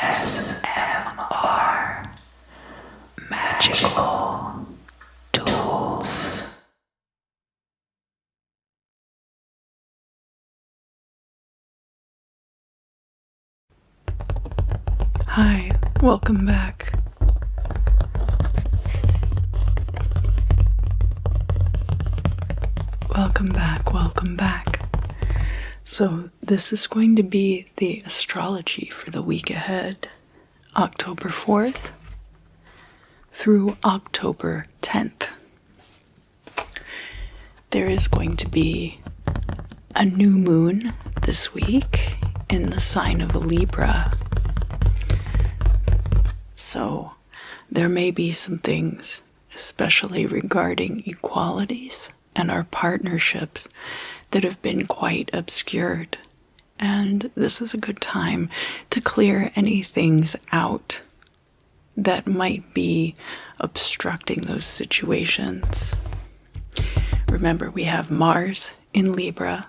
ASMR Magical Tools. Hi, welcome back. Welcome back. So this is going to be the astrology for the week ahead, October 4th through October 10th. There is going to be a new moon this week in the sign of Libra. So there may be some things, especially regarding equalities and our partnerships, that have been quite obscured. And this is a good time to clear any things out that might be obstructing those situations. Remember, we have Mars in Libra,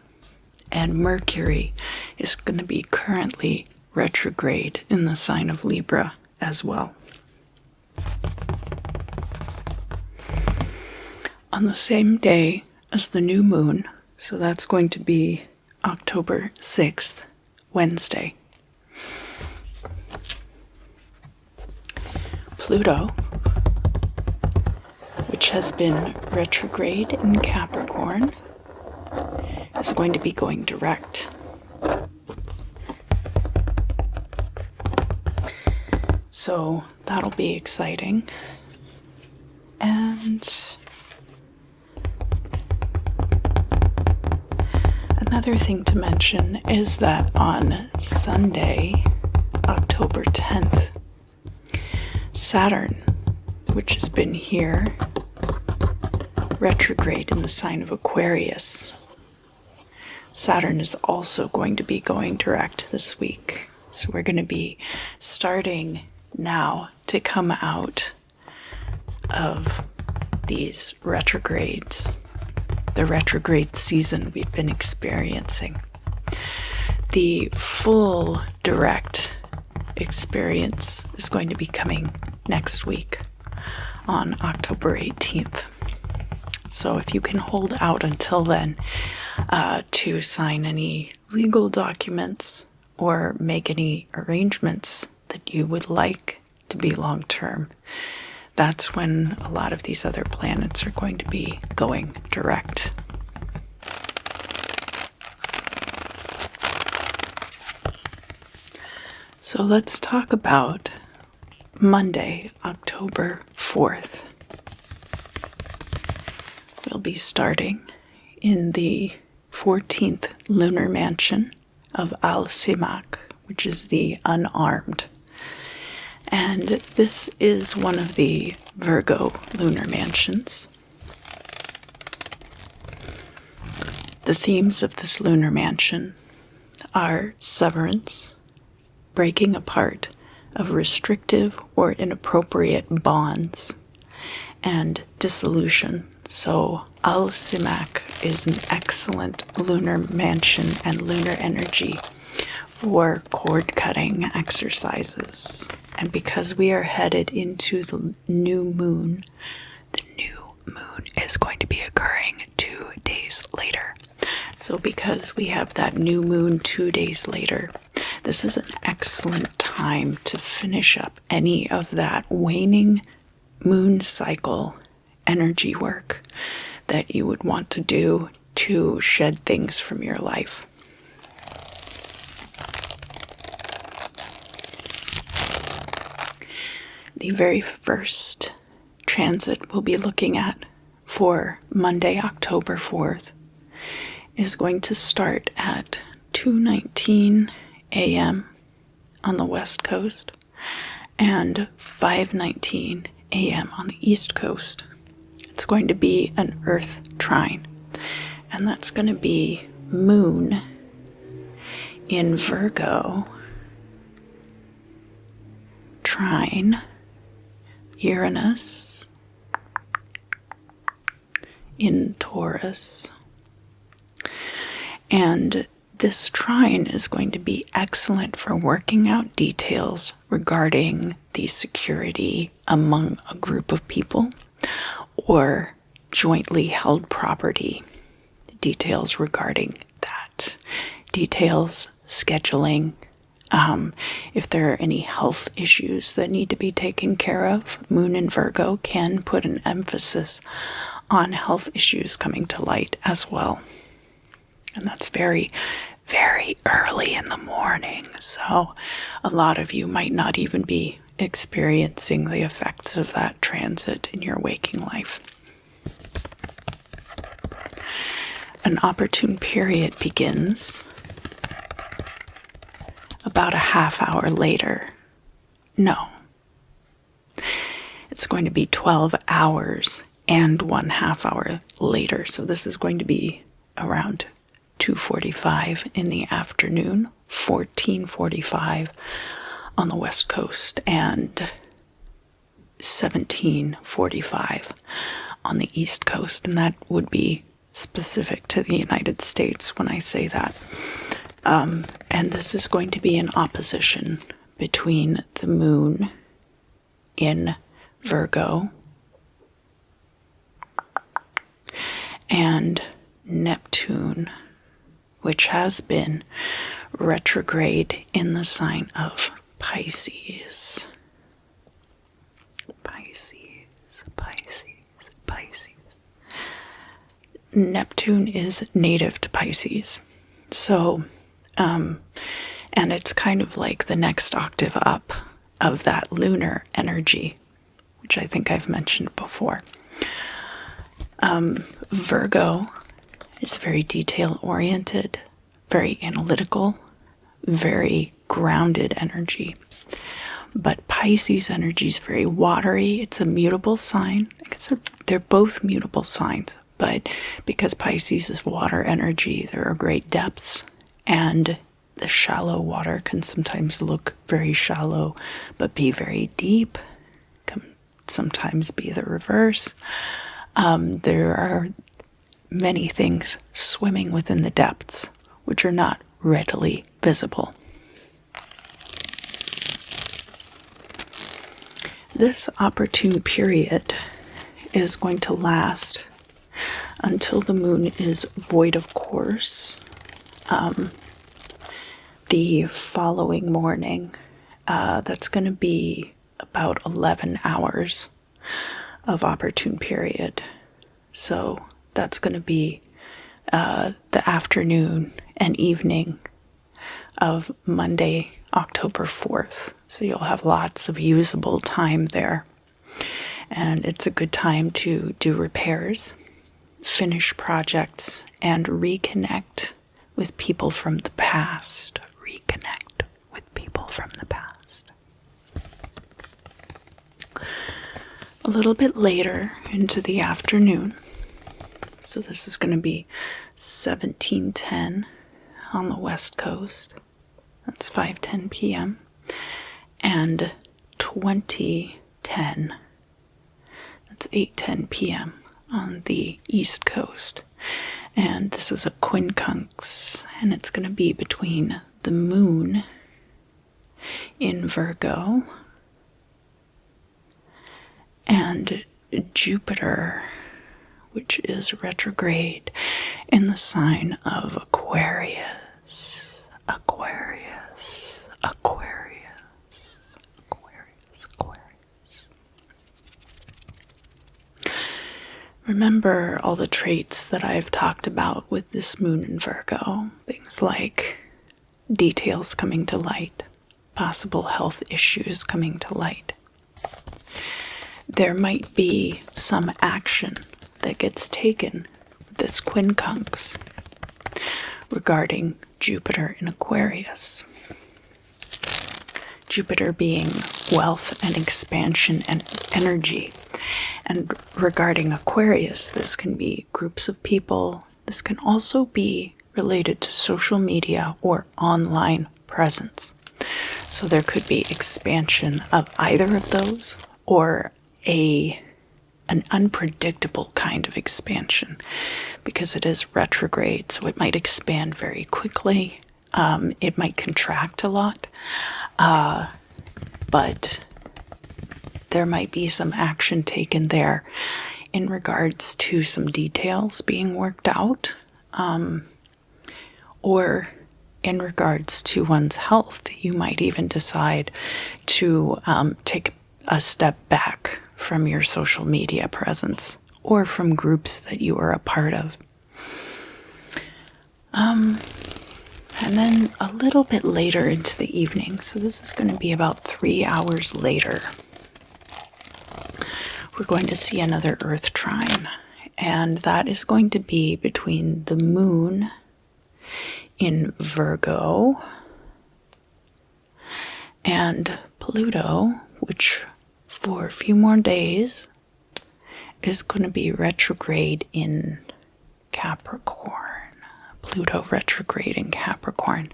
and Mercury is going to be currently retrograde in the sign of Libra as well. On the same day as the new moon, so that's going to be October 6th, Wednesday, Pluto, which has been retrograde in Capricorn, is going to be going direct. So that'll be exciting. And another thing to mention is that on Sunday, October 10th, Saturn, which has been here, retrograde in the sign of Aquarius. Saturn is also going to be going direct this week. So we're going to be starting now to come out of these retrogrades, the retrograde season we've been experiencing. The full direct experience is going to be coming next week on October 18th. So if you can hold out until then to sign any legal documents or make any arrangements that you would like to be long-term, that's when a lot of these other planets are going to be going direct. So let's talk about Monday, October 4th. We'll be starting in the 14th lunar mansion of Al-Simak, which is the unarmed. And this is one of the Virgo lunar mansions. The themes of this lunar mansion are severance, breaking apart of restrictive or inappropriate bonds, and dissolution. So Al-Simak is an excellent lunar mansion and lunar energy for cord cutting exercises. And because we are headed into the new moon is going to be occurring 2 days later. So because we have that new moon 2 days later, this is an excellent time to finish up any of that waning moon cycle energy work that you would want to do to shed things from your life. The very first transit we'll be looking at for Monday, October 4th is going to start at 2:19 a.m. on the West Coast and 5:19 a.m. on the East Coast. It's going to be an Earth trine, and that's going to be Moon in Virgo, trine Uranus in Taurus. And this trine is going to be excellent for working out details regarding the security among a group of people or jointly held property. Details regarding that. Details, scheduling, if there are any health issues that need to be taken care of. Moon in Virgo can put an emphasis on health issues coming to light as well. And that's very, very early in the morning. So a lot of you might not even be experiencing the effects of that transit in your waking life. An opportune period begins about a half hour later. No. It's going to be 12 hours and 1/2 hour later. So this is going to be around 2:45 in the afternoon, 14:45 on the West Coast, and 17:45 on the East Coast. And that would be specific to the United States when I say that. And this is going to be an opposition between the moon in Virgo and Neptune, which has been retrograde in the sign of Pisces. Pisces. Neptune is native to Pisces. So, and it's kind of like the next octave up of that lunar energy, which I think I've mentioned before. Virgo is very detail-oriented, very analytical, very grounded energy. But Pisces energy is very watery. It's a mutable sign. They're both mutable signs, but because Pisces is water energy, there are great depths, and the shallow water can sometimes look very shallow, but be very deep, can sometimes be the reverse. There are many things swimming within the depths, which are not readily visible. This opportune period is going to last until the moon is void of course. The following morning, that's going to be about 11 hours of opportune period. So that's going to be the afternoon and evening of Monday, October 4th. So you'll have lots of usable time there. And it's a good time to do repairs, finish projects, and reconnect with people from the past. Reconnect with people from the past. A little bit later into the afternoon, so this is going to be 17:10 on the West Coast. That's 5:10 p.m. And 20:10. That's 8:10 p.m. on the East Coast. And this is a quincunx, and it's going to be between the moon in Virgo and Jupiter, which is retrograde in the sign of Aquarius. Aquarius. Remember all the traits that I've talked about with this moon in Virgo. Things like details coming to light, possible health issues coming to light. There might be some action that gets taken with this quincunx regarding Jupiter in Aquarius. Jupiter being wealth and expansion and energy. And regarding Aquarius, this can be groups of people. This can also be related to social media or online presence. So there could be expansion of either of those, or a an unpredictable kind of expansion because it is retrograde, so it might expand very quickly. It might contract a lot, but there might be some action taken there in regards to some details being worked out, or in regards to one's health. You might even decide to take a step back from your social media presence or from groups that you are a part of. And then a little bit later into the evening, so this is going to be about 3 hours later, we're going to see another Earth trine, and that is going to be between the moon in Virgo and Pluto, which for a few more days is going to be retrograde in Capricorn. Pluto retrograde in Capricorn.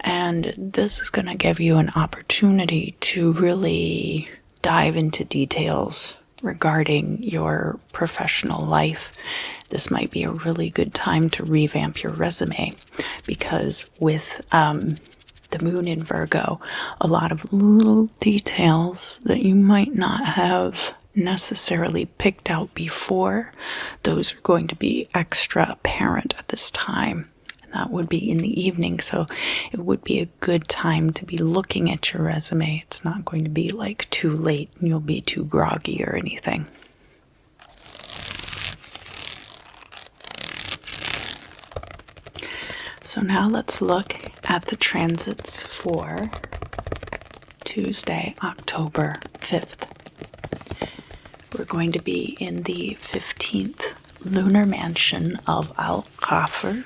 And this is going to give you an opportunity to really dive into details regarding your professional life. This might be a really good time to revamp your resume, because with the moon in Virgo, a lot of little details that you might not have necessarily picked out before, those are going to be extra apparent at this time. And that would be in the evening, so it would be a good time to be looking at your resume. It's not going to be like too late and you'll be too groggy or anything. So now let's look at the transits for Tuesday, October 5th. We're going to be in the 15th lunar mansion of Al-Khafir,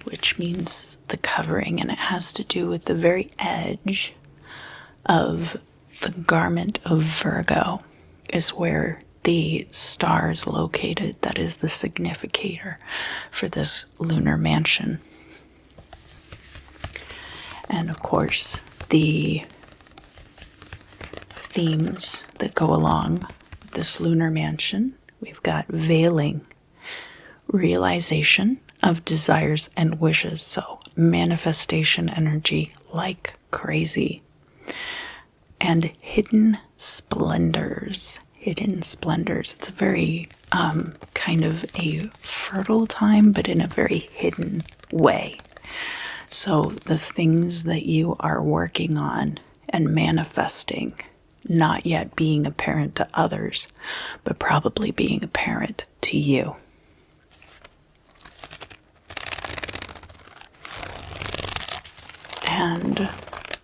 which means the covering, and it has to do with the very edge of the garment of Virgo is where the star is located. That is the significator for this lunar mansion. And of course, the themes that go along with this lunar mansion, we've got veiling, realization of desires and wishes, so manifestation energy like crazy, and hidden splendors. It's a very kind of a fertile time, but in a very hidden way. So the things that you are working on and manifesting, not yet being apparent to others, but probably being apparent to you. And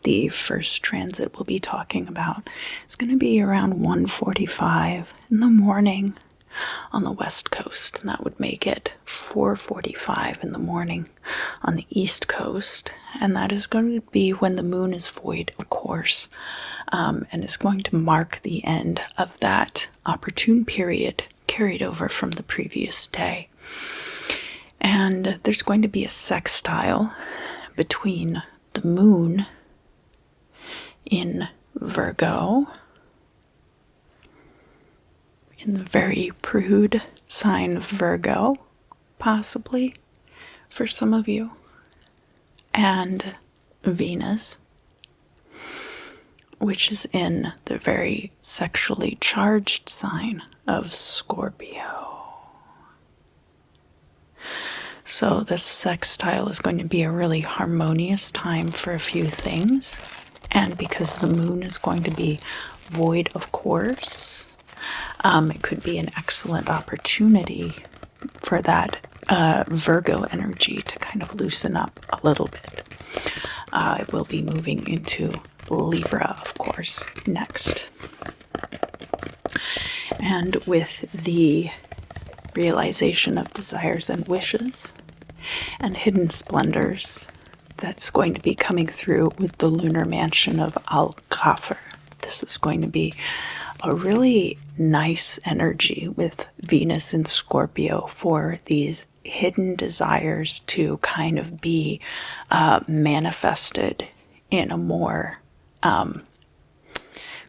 the first transit we'll be talking about is going to be around 1:45 in the morning on the west coast, and that would make it 4:45 in the morning on the east coast, and that is going to be when the moon is void, of course, and it's going to mark the end of that opportune period carried over from the previous day. And there's going to be a sextile between the moon in Virgo, in the very prude sign of Virgo, possibly for some of you, and Venus, which is in the very sexually charged sign of Scorpio. So this sextile is going to be a really harmonious time for a few things. And because the moon is going to be void, of course, it could be an excellent opportunity for that Virgo energy to kind of loosen up a little bit. It will be moving into Libra, of course, next. And with the realization of desires and wishes and hidden splendors, that's going to be coming through with the lunar mansion of Al-Khafir. This is going to be a really nice energy with Venus in Scorpio for these hidden desires to kind of be manifested in a more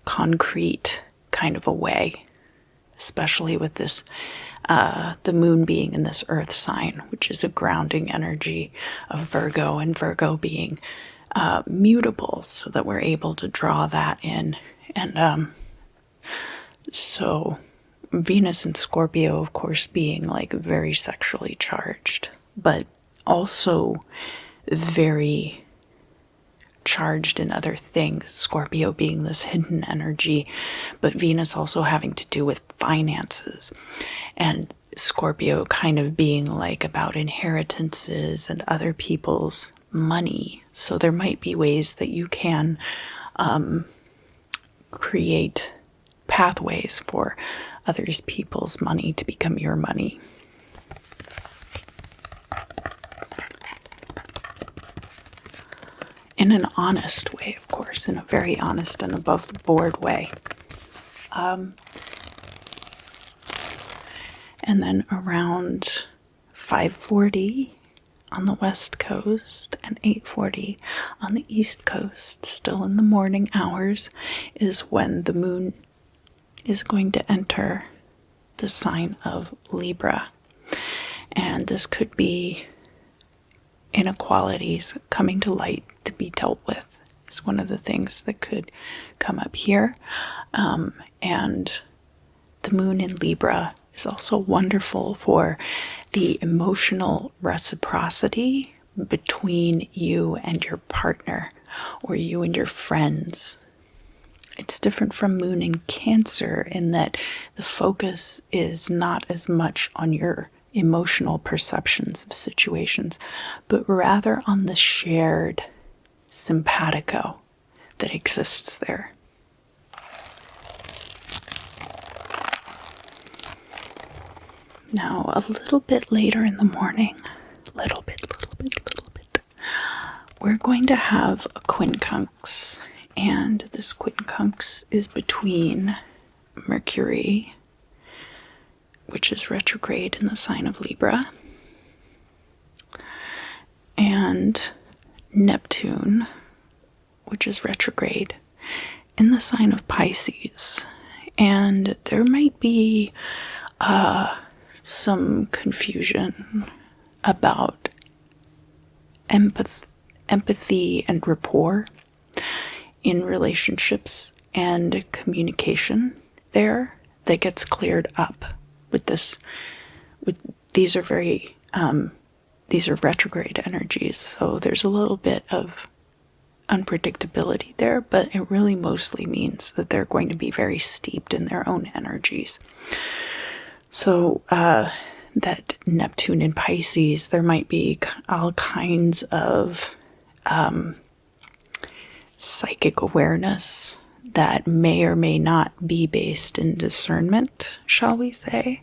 concrete kind of a way. especially with this, the moon being in this earth sign, which is a grounding energy of Virgo, and Virgo being mutable, so that we're able to draw that in. And so Venus and Scorpio, of course, being like very sexually charged, but also very charged in other things. Scorpio being this hidden energy, but Venus also having to do with finances, and Scorpio kind of being like about inheritances and other people's money. So there might be ways that you can create pathways for others people's money to become your money. In an honest way, of course, in a very honest and above the board way. And then around 5:40 on the west coast and 8:40 on the east coast, still in the morning hours, is when the moon is going to enter the sign of Libra. And this could be inequalities coming to light to be dealt with, is one of the things that could come up here. And the moon in Libra is also wonderful for the emotional reciprocity between you and your partner, or you and your friends. It's different from moon in Cancer in that the focus is not as much on your emotional perceptions of situations, but rather on the shared simpatico that exists there. Now, a little bit later in the morning, little bit, we're going to have a quincunx, and this quincunx is between Mercury, which is retrograde in the sign of Libra, and Neptune, which is retrograde in the sign of Pisces. And there might be some confusion about empathy and rapport in relationships and communication there that gets cleared up with this. These are retrograde energies, so there's a little bit of unpredictability there, but it really mostly means that they're going to be very steeped in their own energies. So that Neptune in Pisces, there might be all kinds of psychic awareness that may or may not be based in discernment, shall we say.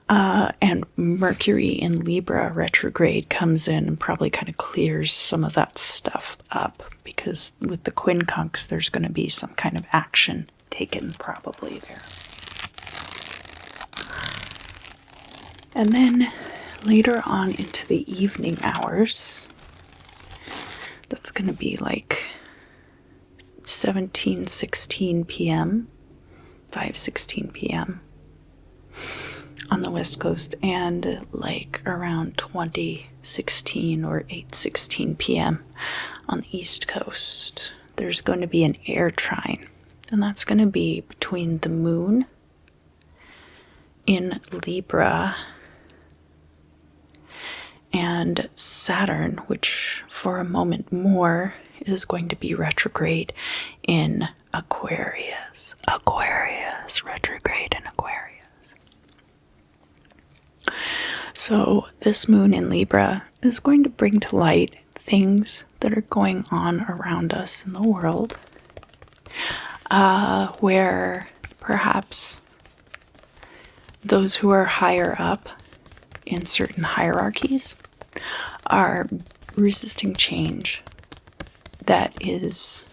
And Mercury in Libra retrograde comes in and probably kind of clears some of that stuff up, because with the quincunx, there's going to be some kind of action taken probably there. And then later on into the evening hours, that's going to be like 17:16 p.m., 5:16 p.m. on the west coast, and like around 20:16 or 8:16 p.m. on the east coast. There's going to be an air trine, and that's going to be between the moon in Libra and Saturn, which for a moment more is going to be retrograde in Aquarius. Retrograde in Aquarius. So this moon in Libra is going to bring to light things that are going on around us in the world, where perhaps those who are higher up in certain hierarchies are resisting change that is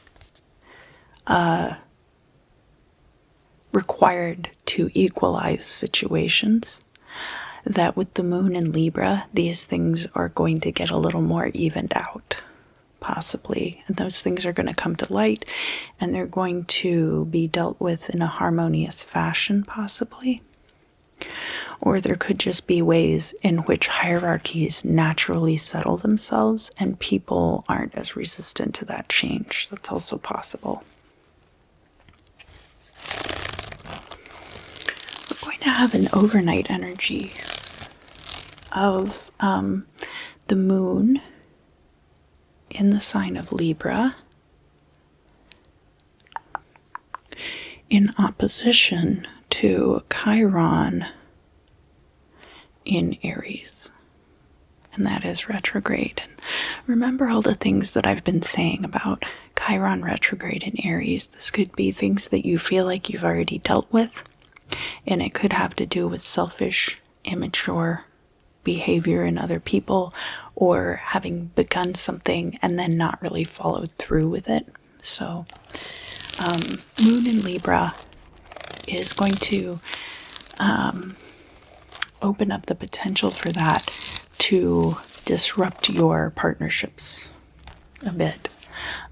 required to equalize situations. That with the moon in Libra, these things are going to get a little more evened out, possibly. And those things are going to come to light, and they're going to be dealt with in a harmonious fashion, possibly. Or there could just be ways in which hierarchies naturally settle themselves and people aren't as resistant to that change. That's also possible. We're going to have an overnight energy of the moon in the sign of Libra in opposition to Chiron in Aries, and that is retrograde. And remember all the things that I've been saying about Chiron retrograde in Aries. This could be things that you feel like you've already dealt with, and it could have to do with selfish, immature behavior in other people, or having begun something and then not really followed through with it. So Moon in Libra is going to open up the potential for that to disrupt your partnerships a bit.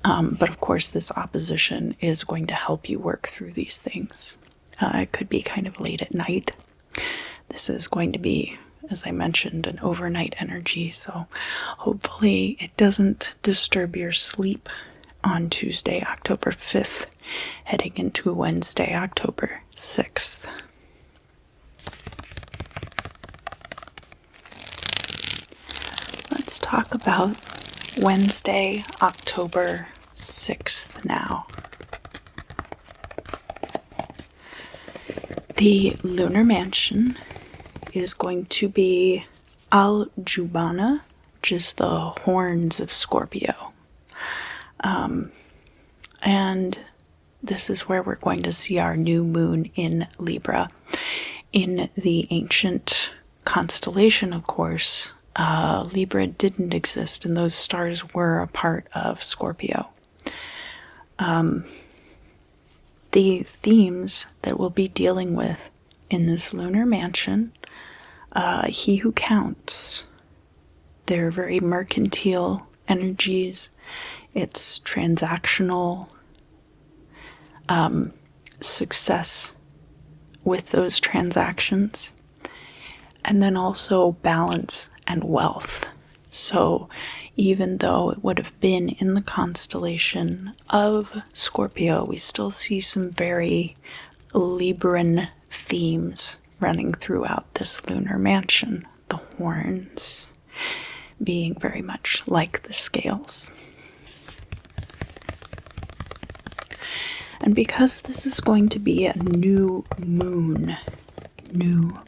But of course, this opposition is going to help you work through these things. It could be kind of late at night. This is going to be, as I mentioned, an overnight energy, so hopefully it doesn't disturb your sleep on Tuesday, October 5th, heading into Wednesday, October 6th. Let's talk about Wednesday, October 6th now. The lunar mansion is going to be Al-Jubana, which is the horns of Scorpio. And this is where we're going to see our new moon in Libra. In the ancient constellation, of course, Libra didn't exist, and those stars were a part of Scorpio. The themes that we'll be dealing with in this lunar mansion, he who counts, they're very mercantile energies. It's transactional, success with those transactions, and then also balance and wealth. So even though it would have been in the constellation of Scorpio, we still see some very Libran themes running throughout this lunar mansion. The horns being very much like the scales. And because this is going to be a new moon, you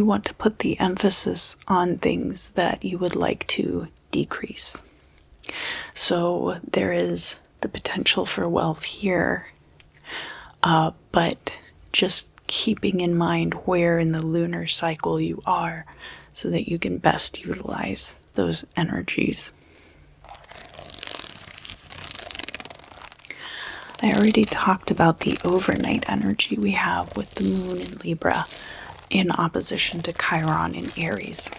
want to put the emphasis on things that you would like to decrease. So there is the potential for wealth here, but just keeping in mind where in the lunar cycle you are so that you can best utilize those energies. I already talked about the overnight energy we have with the moon in Libra in opposition to Chiron in Aries.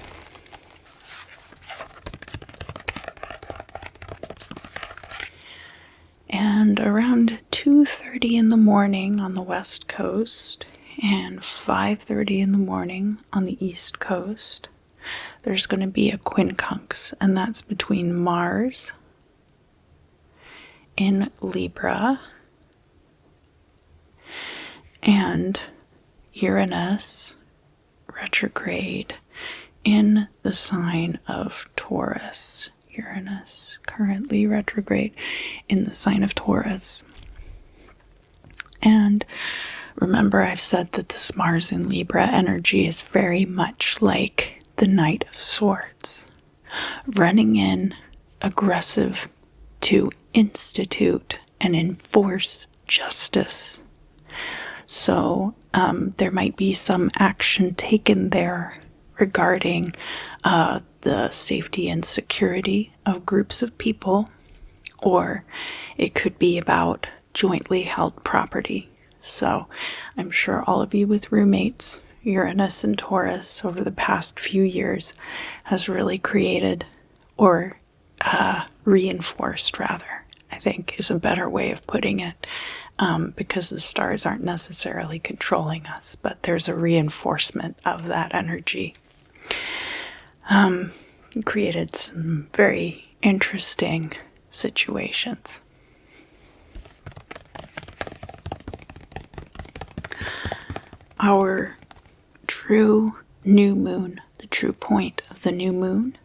And around 2:30 in the morning on the west coast and 5:30 in the morning on the east coast, there's going to be a quincunx, and that's between Mars in Libra and Uranus retrograde in the sign of Taurus. Uranus currently retrograde in the sign of Taurus. And remember, I've said that this Mars in Libra energy is very much like the Knight of Swords, running in, aggressive to institute and enforce justice. So there might be some action taken there regarding the safety and security of groups of people, or it could be about jointly held property. So I'm sure all of you with roommates, Uranus and Taurus over the past few years has really created or reinforced rather I think is a better way of putting it, because the stars aren't necessarily controlling us, but there's a reinforcement of that energy. Created some very interesting situations. Our true new moon, the true point of the new moon,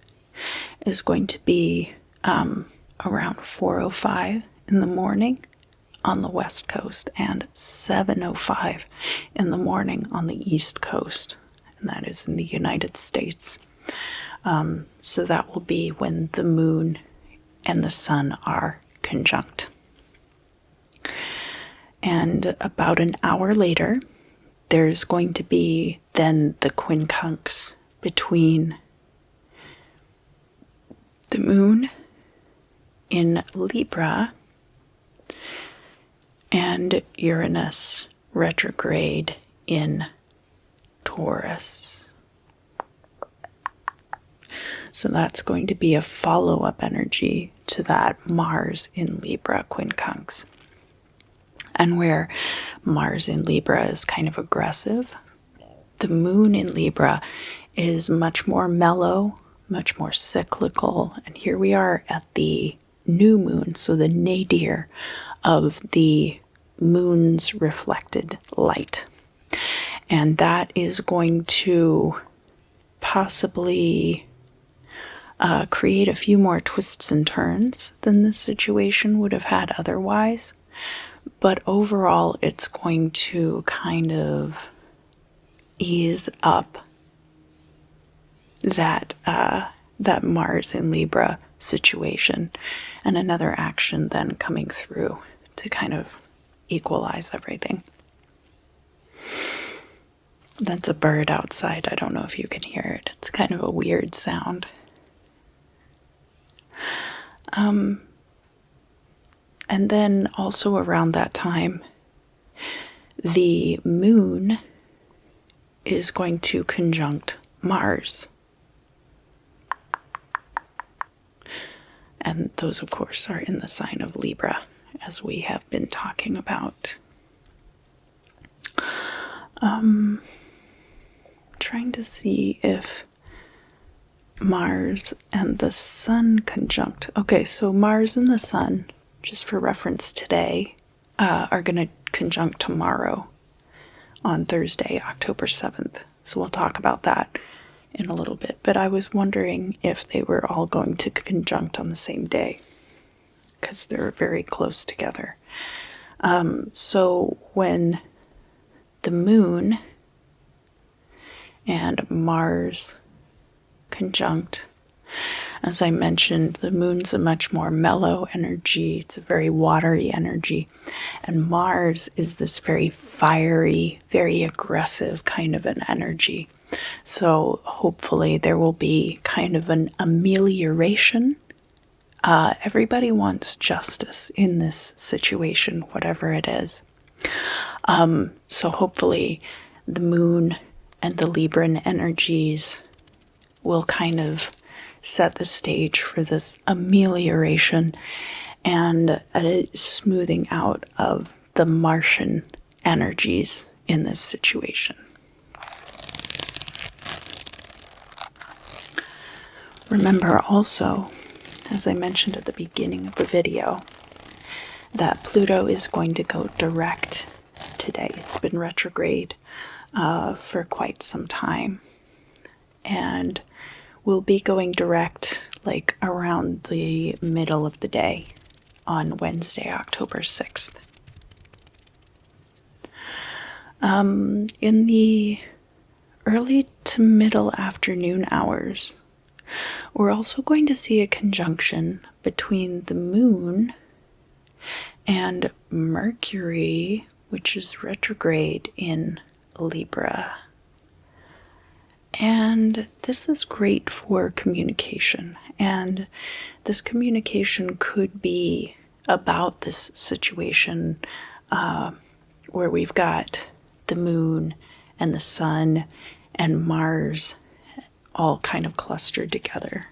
is going to be around 4:05 in the morning on the west coast and 7:05 in the morning on the east coast, and that is in the United States. So that will be when the moon and the sun are conjunct. And about an hour later, there's going to be then the quincunx between the moon in Libra and Uranus retrograde in Taurus. So that's going to be a follow-up energy to that Mars in Libra quincunx. And where Mars in Libra is kind of aggressive, the moon in Libra is much more mellow, much more cyclical. And here we are at the new moon, so the nadir of the moon's reflected light. And that is going to possibly create a few more twists and turns than this situation would have had otherwise. But overall, it's going to kind of ease up that Mars in Libra situation, and another action then coming through to kind of equalize everything. That's a bird outside. I don't know if you can hear it. It's kind of a weird sound. And then also around that time, the moon is going to conjunct Mars. And those, of course, are in the sign of Libra, as we have been talking about. Trying to see if Mars and the sun conjunct. Okay, so Mars and the sun, just for reference today, are going to conjunct tomorrow on Thursday, October 7th. So we'll talk about that in a little bit. But I was wondering if they were all going to conjunct on the same day, because they're very close together. So when the moon and Mars conjunct, as I mentioned, the moon's a much more mellow energy. It's a very watery energy. And Mars is this very fiery, very aggressive kind of an energy. So hopefully there will be kind of an amelioration. Everybody wants justice in this situation, whatever it is. So hopefully the moon and the Libran energies will kind of set the stage for this amelioration and a smoothing out of the Martian energies in this situation. Remember also, as I mentioned at the beginning of the video, that Pluto is going to go direct today. It's been retrograde for quite some time, and will be going direct like around the middle of the day on Wednesday, October 6th. In the early to middle afternoon hours, we're also going to see a conjunction between the moon and Mercury, which is retrograde in Libra. And this is great for communication. And this communication could be about this situation where we've got the moon and the sun and Mars all kind of clustered together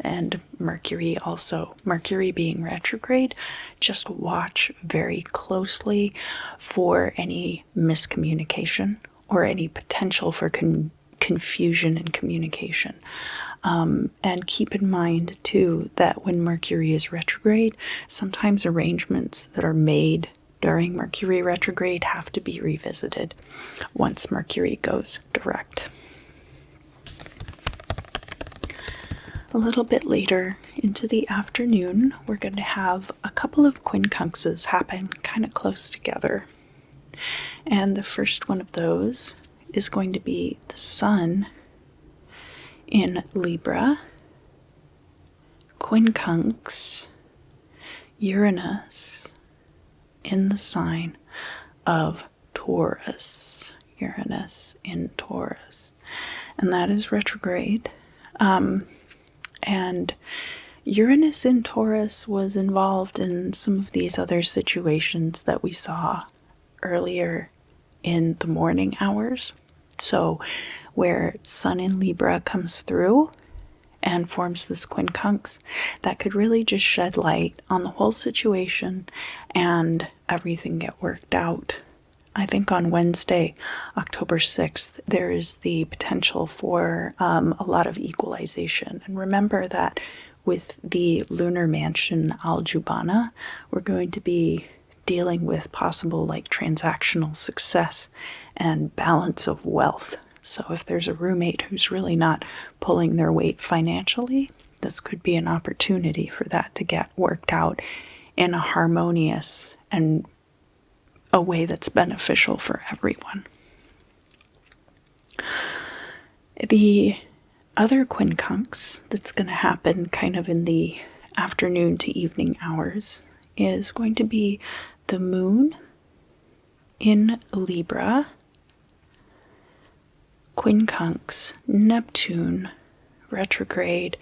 and Mercury also. Mercury being retrograde, just watch very closely for any miscommunication or any potential for confusion in communication. And keep in mind, too, that when Mercury is retrograde, sometimes arrangements that are made during Mercury retrograde have to be revisited once Mercury goes direct. A little bit later into the afternoon, we're going to have a couple of quincunxes happen kind of close together. And the first one of those is going to be the Sun in Libra, quincunx Uranus in the sign of Taurus. Uranus in Taurus. And that is retrograde. And Uranus in Taurus was involved in some of these other situations that we saw earlier in the morning hours. So where Sun in Libra comes through and forms this quincunx, that could really just shed light on the whole situation and everything get worked out. I think on Wednesday, October 6th, there is the potential for a lot of equalization. And remember that with the lunar mansion Al-Jubana, we're going to be dealing with possible like transactional success and balance of wealth. So if there's a roommate who's really not pulling their weight financially, this could be an opportunity for that to get worked out in a harmonious and a way that's beneficial for everyone. The other quincunx that's going to happen kind of in the afternoon to evening hours is going to be the Moon in Libra, quincunx Neptune retrograde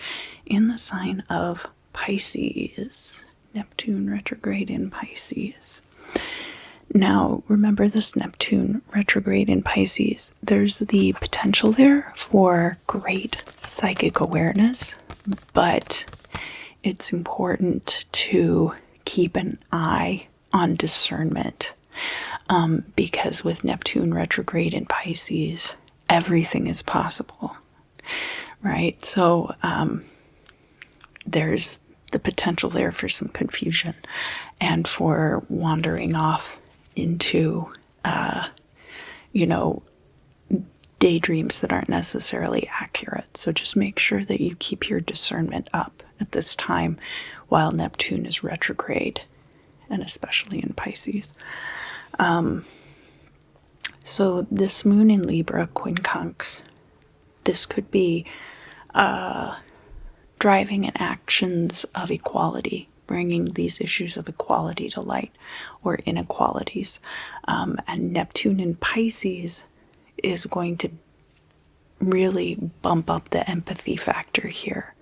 in the sign of Pisces. Neptune retrograde in Pisces. Now, remember this Neptune retrograde in Pisces, there's the potential there for great psychic awareness, but it's important to keep an eye on discernment, because with Neptune retrograde in Pisces, everything is possible, right? So there's the potential there for some confusion and for wandering off into, daydreams that aren't necessarily accurate. So just make sure that you keep your discernment up at this time while Neptune is retrograde, and especially in Pisces. So this Moon in Libra, quincunx, this could be driving in actions of equality, bringing these issues of equality to light, or inequalities. And Neptune in Pisces is going to really bump up the empathy factor here.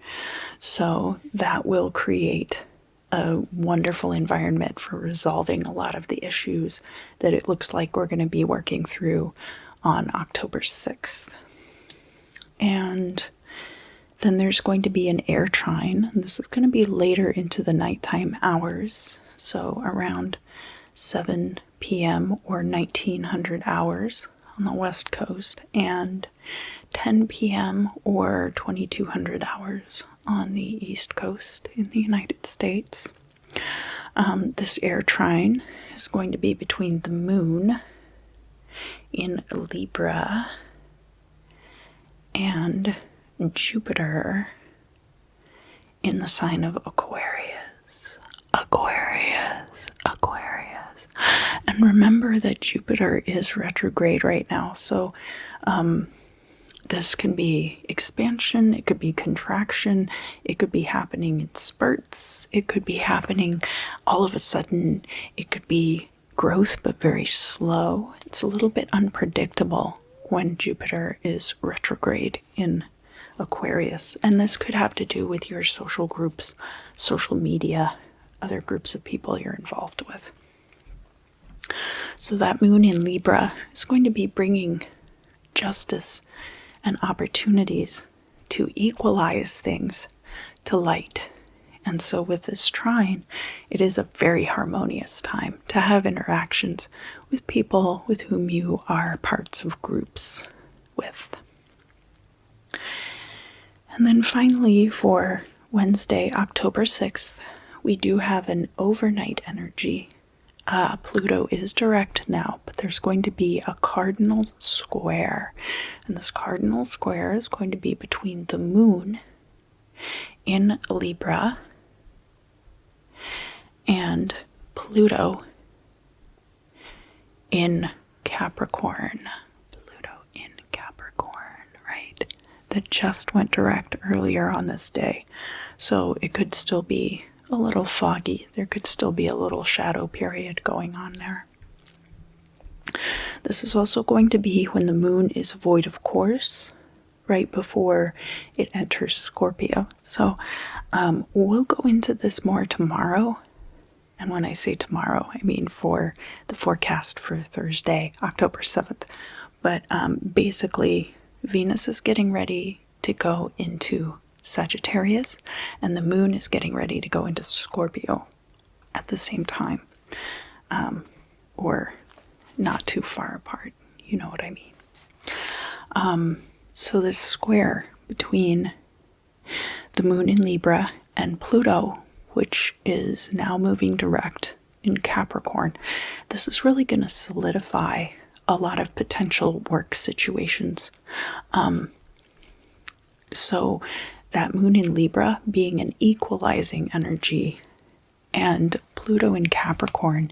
So that will create a wonderful environment for resolving a lot of the issues that it looks like we're going to be working through on October 6th. And then there's going to be an air trine. This is going to be later into the nighttime hours, so around 7 p.m. or 1900 hours on the West Coast, and 10 p.m. or 2200 hours on the East Coast in the United States. This air trine is going to be between the Moon in Libra and Jupiter in the sign of Aquarius. And remember that Jupiter is retrograde right now, so this can be expansion, it could be contraction, it could be happening in spurts, it could be happening all of a sudden, it could be growth but very slow. It's a little bit unpredictable when Jupiter is retrograde in Aquarius, and this could have to do with your social groups, social media, other groups of people you're involved with. So that Moon in Libra is going to be bringing justice and opportunities to equalize things to light. And so with this trine, it is a very harmonious time to have interactions with people with whom you are parts of groups with. And then finally, for Wednesday, October 6th, we do have an overnight energy. Pluto is direct now, but there's going to be a cardinal square. And this cardinal square is going to be between the moon in Libra and Pluto in Capricorn. Pluto in Capricorn, right? That just went direct earlier on this day. So it could still be a little foggy. There could still be a little shadow period going on there. This is also going to be when the moon is void of course, right before it enters Scorpio. So we'll go into this more tomorrow. And when I say tomorrow, I mean for the forecast for Thursday, October 7th. But basically, Venus is getting ready to go into Sagittarius, and the moon is getting ready to go into Scorpio at the same time, or not too far apart. You know what I mean. So this square between the moon in Libra and Pluto, which is now moving direct in Capricorn, this is really going to solidify a lot of potential work situations. So that moon in Libra being an equalizing energy, and Pluto in Capricorn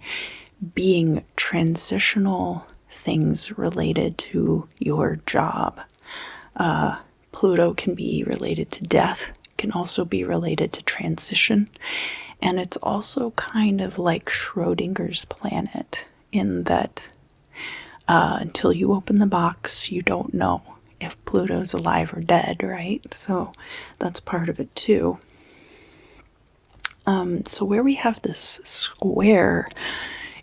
being transitional things related to your job. Pluto can be related to death, can also be related to transition, and it's also kind of like Schrodinger's planet in that until you open the box, you don't know if Pluto's alive or dead, right? So that's part of it too. So where we have this square,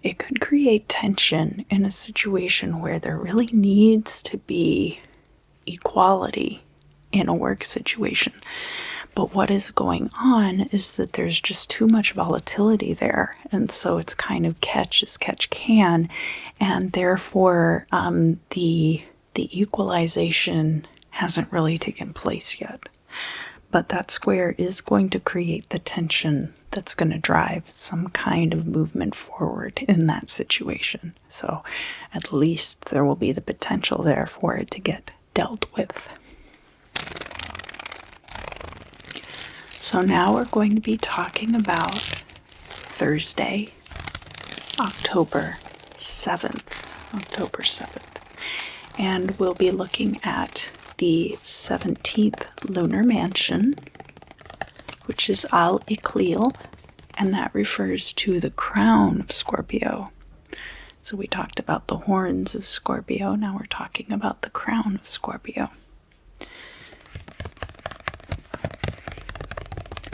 it could create tension in a situation where there really needs to be equality in a work situation. But what is going on is that there's just too much volatility there. And so it's kind of catch as catch can. And therefore, the equalization hasn't really taken place yet. But that square is going to create the tension that's going to drive some kind of movement forward in that situation. So at least there will be the potential there for it to get dealt with. So now we're going to be talking about Thursday, October 7th. October 7th. And we'll be looking at the 17th lunar mansion, which is Al-Iqlil, and that refers to the crown of Scorpio. So we talked about the horns of Scorpio, now we're talking about the crown of Scorpio.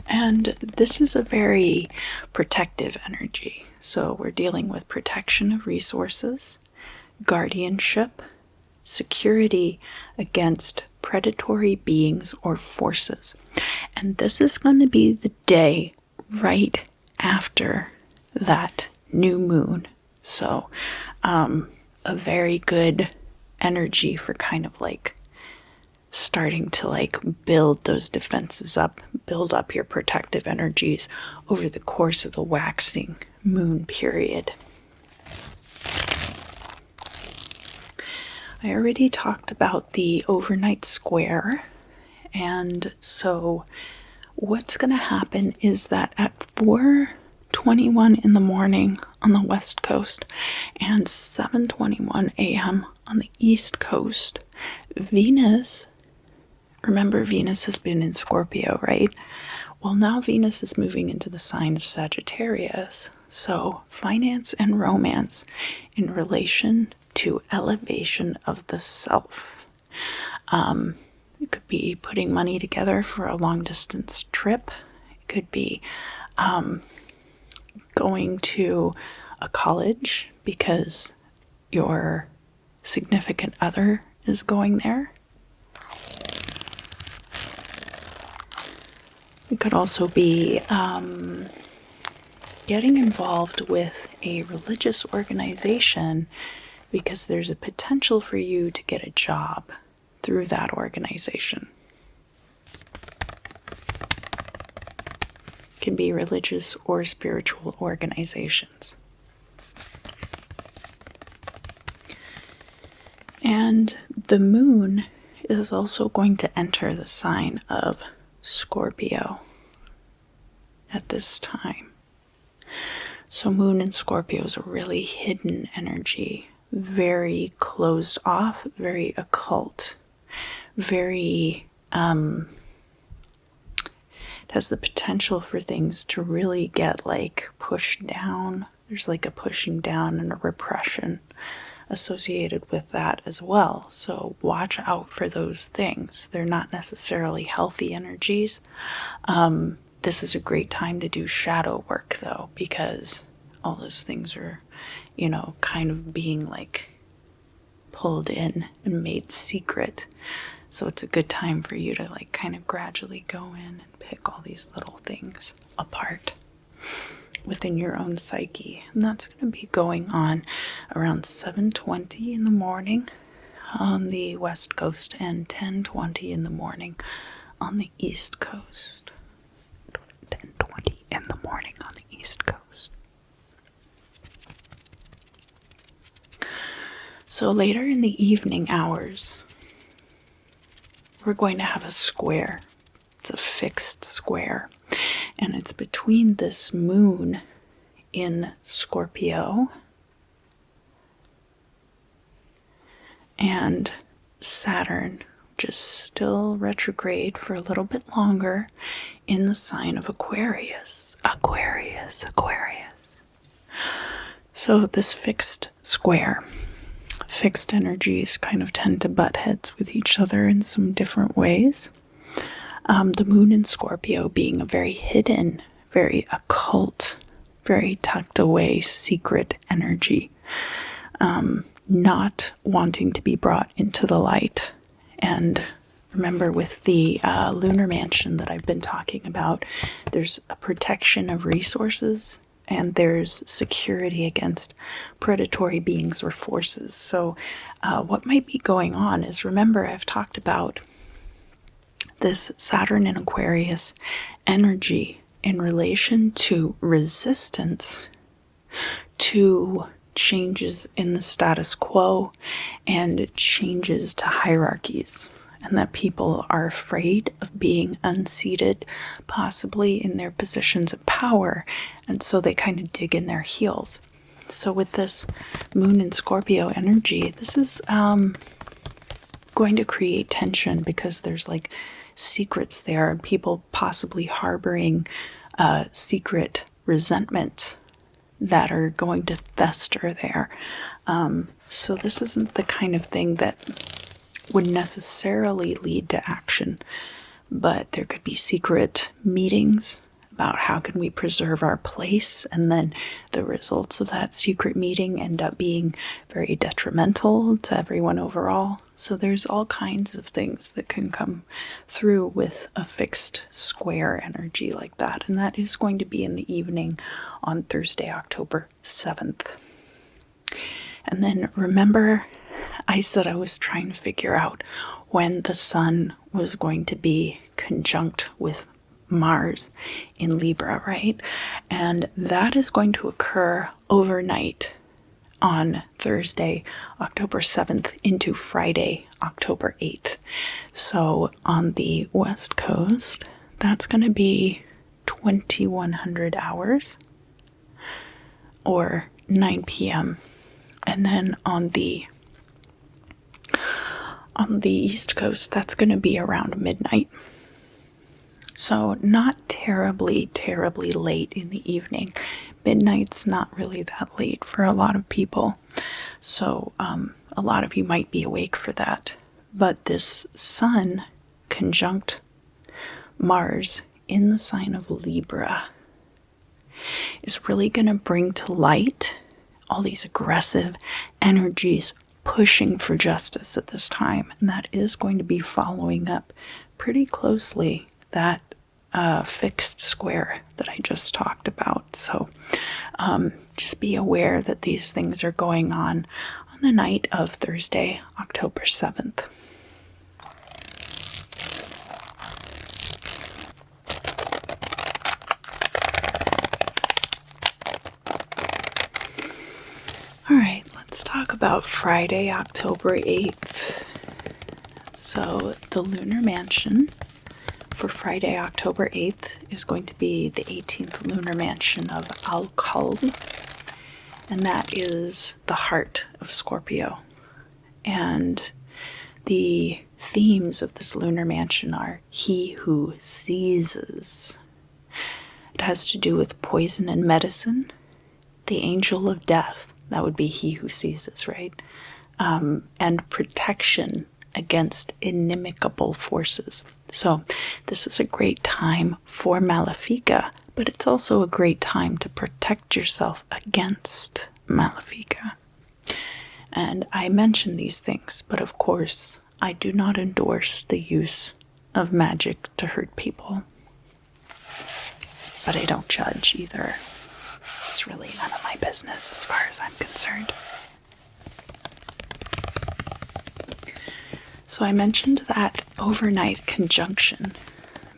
And this is a very protective energy. So we're dealing with protection of resources, guardianship, security against predatory beings or forces. And this is going to be the day right after that new moon. So a very good energy for kind of like starting to like build those defenses up, build up your protective energies over the course of the waxing moon period. I already talked about the overnight square, and so what's going to happen is that at 4:21 in the morning on the west coast and 7:21 a.m. on the east coast, Venus, remember Venus has been in Scorpio, right? Well, now Venus is moving into the sign of Sagittarius. So finance and romance in relation to elevation of the self. It could be putting money together for a long distance trip. It could be going to a college because your significant other is going there. It could also be getting involved with a religious organization because there's a potential for you to get a job through that organization. It can be religious or spiritual organizations. And the moon is also going to enter the sign of Scorpio at this time. So moon in Scorpio is a really hidden energy, very closed off, very occult, very, it has the potential for things to really get like pushed down. There's like a pushing down and a repression associated with that as well. So watch out for those things. They're not necessarily healthy energies. This is a great time to do shadow work though, because all those things are, you know, kind of being like pulled in and made secret. So it's a good time for you to like kind of gradually go in and pick all these little things apart within your own psyche. And that's going to be going on around 7:20 in the morning on the West Coast and 10:20 in the morning on the East Coast. 10:20 in the morning on the East Coast. So later in the evening hours, we're going to have a square. It's a fixed square. And it's between this moon in Scorpio and Saturn, which is still retrograde for a little bit longer in the sign of Aquarius. Aquarius. So this fixed square, fixed energies kind of tend to butt heads with each other in some different ways. The moon in Scorpio being a very hidden, very occult, very tucked away, secret energy, not wanting to be brought into the light. And remember, with the lunar mansion that I've been talking about, there's a protection of resources and there's security against predatory beings or forces. So what might be going on is, remember, I've talked about this Saturn in Aquarius energy in relation to resistance to changes in the status quo and changes to hierarchies, and that people are afraid of being unseated, possibly in their positions of power, and so they kind of dig in their heels. So with this moon in Scorpio energy, this is going to create tension because there's like secrets there and people possibly harboring secret resentments that are going to fester there. So this isn't the kind of thing that would necessarily lead to action, but there could be secret meetings about how can we preserve our place, and then the results of that secret meeting end up being very detrimental to everyone overall. So there's all kinds of things that can come through with a fixed square energy like that, and that is going to be in the evening on Thursday, October 7th. And then remember, I said I was trying to figure out when the sun was going to be conjunct with Mars in Libra, right? And that is going to occur overnight on Thursday, October 7th into Friday, October 8th. So on the West Coast, that's going to be 2100 hours or 9 p.m. And then on the East Coast, that's going to be around midnight. So not terribly late in the evening. Midnight's not really that late for a lot of people. So a lot of you might be awake for that. But this sun conjunct Mars in the sign of Libra is really going to bring to light all these aggressive energies pushing for justice at this time. And that is going to be following up pretty closely that fixed square that I just talked about. So just be aware that these things are going on the night of Thursday, October 7th. All right, let's talk about Friday, October 8th. So the lunar mansion for Friday, October 8th is going to be the 18th lunar mansion of Al-Qalb, and that is the heart of Scorpio. And the themes of this lunar mansion are he who seizes. It has to do with poison and medicine, the angel of death, that would be he who seizes, right? And protection against inimical forces. So this is a great time for Malefica, but it's also a great time to protect yourself against Malefica. And I mention these things, but of course, I do not endorse the use of magic to hurt people. But I don't judge either. It's really none of my business as far as I'm concerned. So I mentioned that overnight conjunction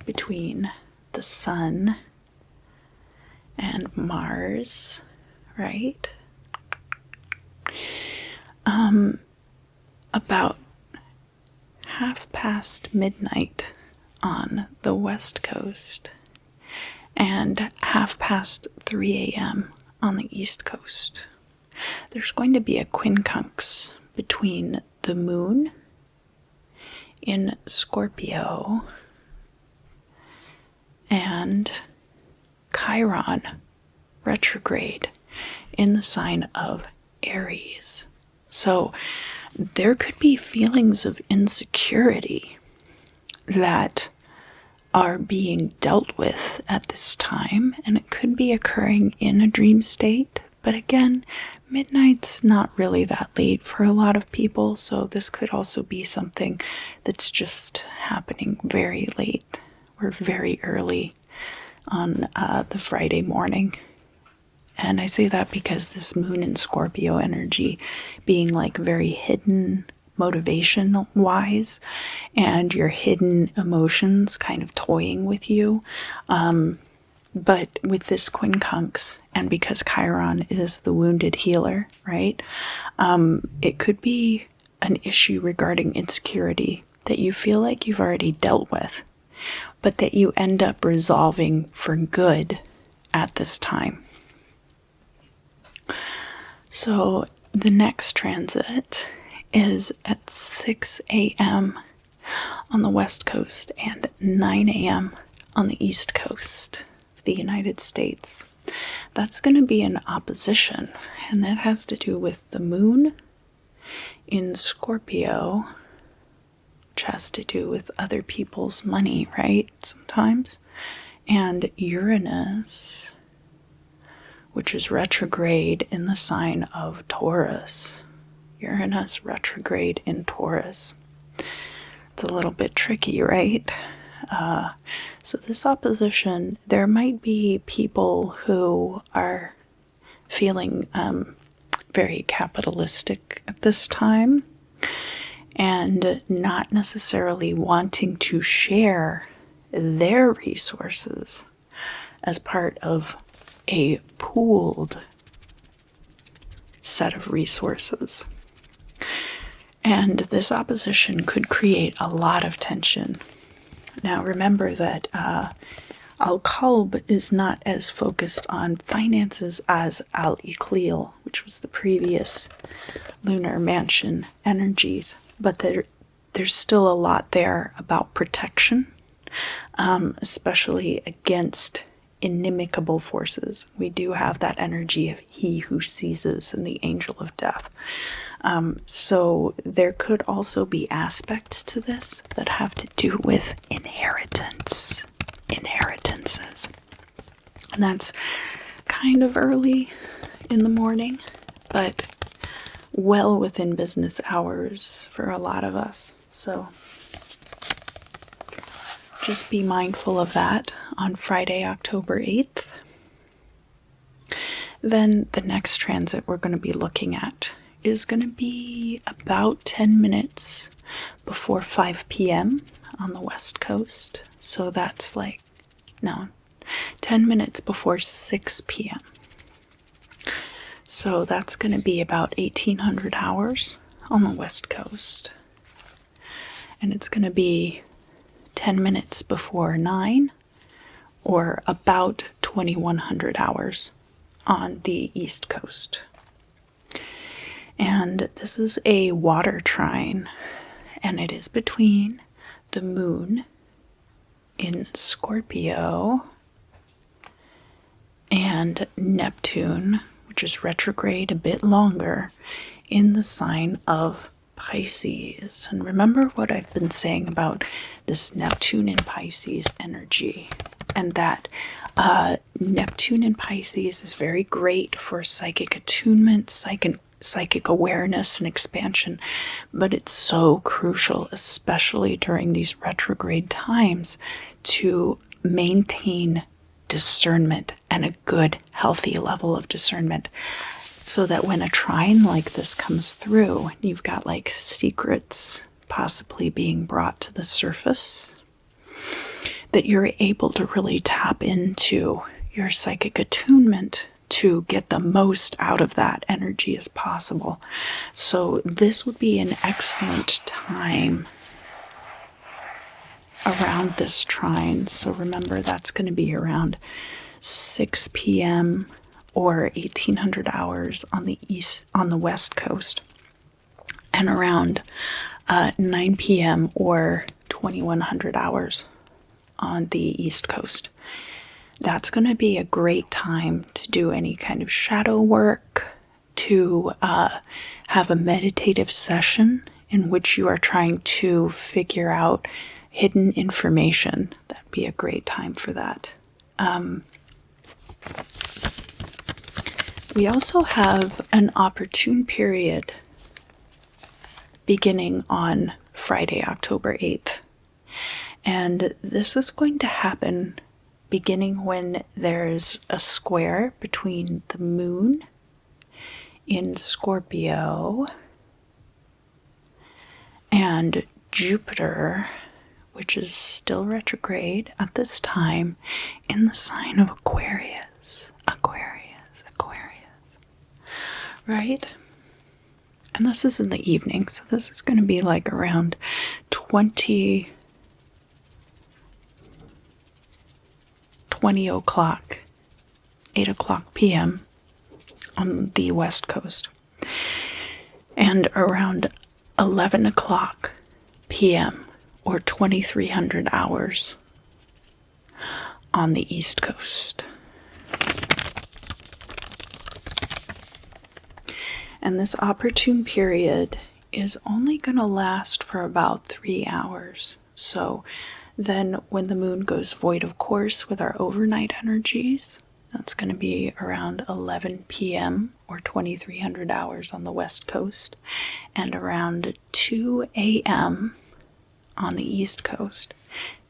between the Sun and Mars, right? About midnight on the West Coast and 3 a.m. on the East Coast. There's going to be a quincunx between the Moon in Scorpio and Chiron retrograde in the sign of Aries. So there could be feelings of insecurity that are being dealt with at this time, and it could be occurring in a dream state. But again, midnight's not really that late for a lot of people, so this could also be something that's just happening very late or very early on the Friday morning. And I say that because this moon in Scorpio energy being like very hidden motivation wise, and your hidden emotions kind of toying with you. But with this quincunx, and because Chiron is the wounded healer, right? It could be an issue regarding insecurity that you feel like you've already dealt with, but that you end up resolving for good at this time. So the next transit is at 6 a.m. on the West Coast and 9 a.m. on the East Coast of the United States. That's going to be an opposition, and that has to do with the moon in Scorpio, which has to do with other people's money, right? Sometimes. And Uranus, which is retrograde in the sign of Taurus. Uranus retrograde in Taurus. It's a little bit tricky, right? So this opposition, there might be people who are feeling very capitalistic at this time and not necessarily wanting to share their resources as part of a pooled set of resources. And this opposition could create a lot of tension. Now remember that Al-Qalb is not as focused on finances as Al-Iqlil, which was the previous lunar mansion energies, but there's still a lot there about protection, especially against inimical forces. We do have that energy of he who seizes and the angel of death. So there could also be aspects to this that have to do with inheritances. And that's kind of early in the morning, but well within business hours for a lot of us. So just be mindful of that on Friday, October 8th. Then the next transit we're going to be looking at is going to be about 10 minutes before 5 p.m. on the West Coast. So that's 10 minutes before 6 p.m. So that's going to be about 1800 hours on the West Coast. And it's going to be 10 minutes before 9, or about 2100 hours on the East Coast. And this is a water trine, and it is between the moon in Scorpio and Neptune, which is retrograde a bit longer, in the sign of Pisces. And remember what I've been saying about this Neptune in Pisces energy, and that Neptune in Pisces is very great for psychic attunement, psychic awareness and expansion, but it's so crucial, especially during these retrograde times, to maintain discernment and a good, healthy level of discernment, so that when a trine like this comes through, you've got secrets possibly being brought to the surface, that you're able to really tap into your psychic attunement to get the most out of that energy as possible. So this would be an excellent time around this trine. So remember, that's going to be around 6 p.m. or 1800 hours on the West Coast, and around 9 p.m. or 2100 hours on the East Coast. That's going to be a great time to do any kind of shadow work, to have a meditative session in which you are trying to figure out hidden information. That'd be a great time for that. We also have an opportune period beginning on Friday, October 8th. And this is going to happen beginning when there's a square between the moon in Scorpio and Jupiter, which is still retrograde at this time, in the sign of Aquarius. Right? And this is in the evening, so this is going to be around 20 o'clock, 8 o'clock p.m. on the West Coast, and around 11 o'clock p.m. or 2300 hours on the East Coast. And this opportune period is only going to last for about 3 hours. So then when the moon goes void of course with our overnight energies, that's going to be around 11 p.m. or 2300 hours on the West Coast, and around 2 a.m. on the East Coast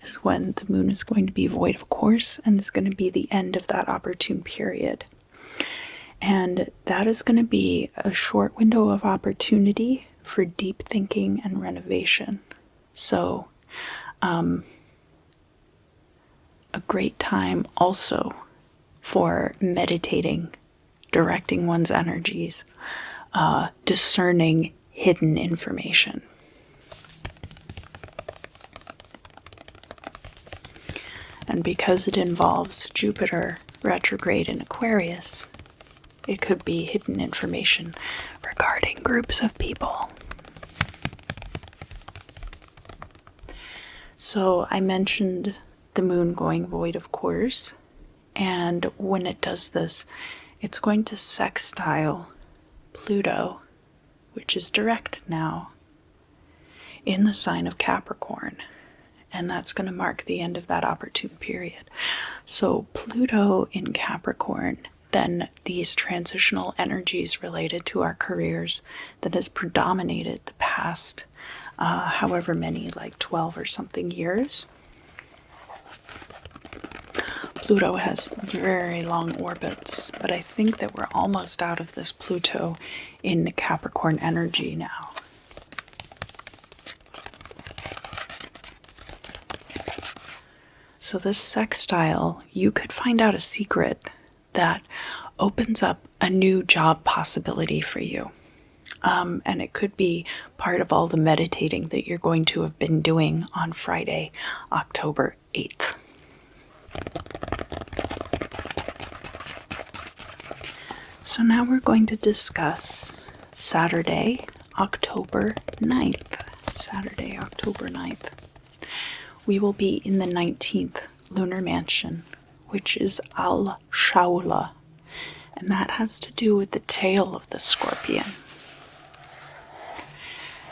is when the moon is going to be void of course, and is going to be the end of that opportune period. And that is going to be a short window of opportunity for deep thinking and renovation. So, a great time also for meditating, directing one's energies, discerning hidden information. And because it involves Jupiter retrograde in Aquarius, it could be hidden information regarding groups of people. So I mentioned the moon going void of course, and when it does this, it's going to sextile Pluto, which is direct now, in the sign of Capricorn. And that's going to mark the end of that opportune period. So Pluto in Capricorn, then these transitional energies related to our careers that has predominated the past however many, 12 or something years. Pluto has very long orbits, but I think that we're almost out of this Pluto in Capricorn energy now. So this sextile, you could find out a secret that opens up a new job possibility for you. And it could be part of all the meditating that you're going to have been doing on Friday, October 8th. So now we're going to discuss Saturday, October 9th. Saturday, October 9th. We will be in the 19th lunar mansion, which is Al-Shaula, and that has to do with the tail of the scorpion.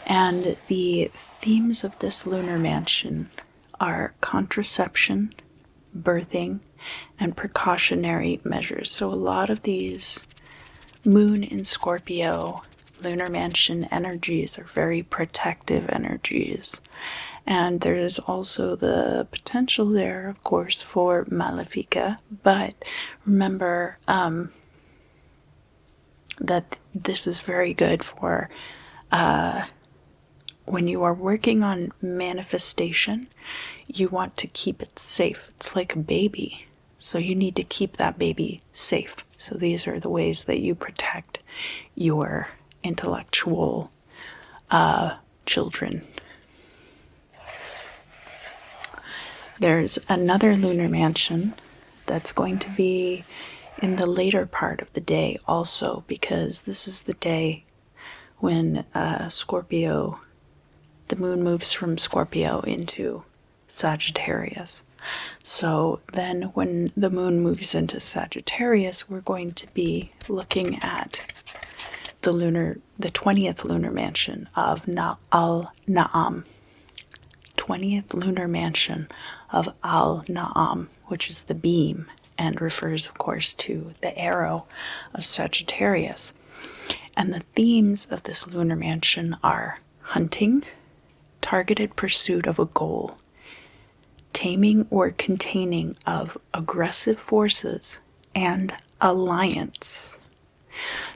And the themes of this lunar mansion are contraception, birthing, and precautionary measures. So a lot of these moon in Scorpio lunar mansion energies are very protective energies. And there is also the potential there, of course, for Malefica. But remember that this is very good for when you are working on manifestation. You want to keep it safe. It's like a baby. So you need to keep that baby safe. So these are the ways that you protect your intellectual children. There's another lunar mansion that's going to be in the later part of the day also, because this is the day when Scorpio, the moon moves from Scorpio into Sagittarius. So then when the moon moves into Sagittarius, we're going to be looking at the 20th lunar mansion of Al-Na'am. 20th lunar mansion of Al-Na'am, which is the beam, and refers, of course, to the arrow of Sagittarius. And the themes of this lunar mansion are hunting, targeted pursuit of a goal, taming or containing of aggressive forces, and alliance.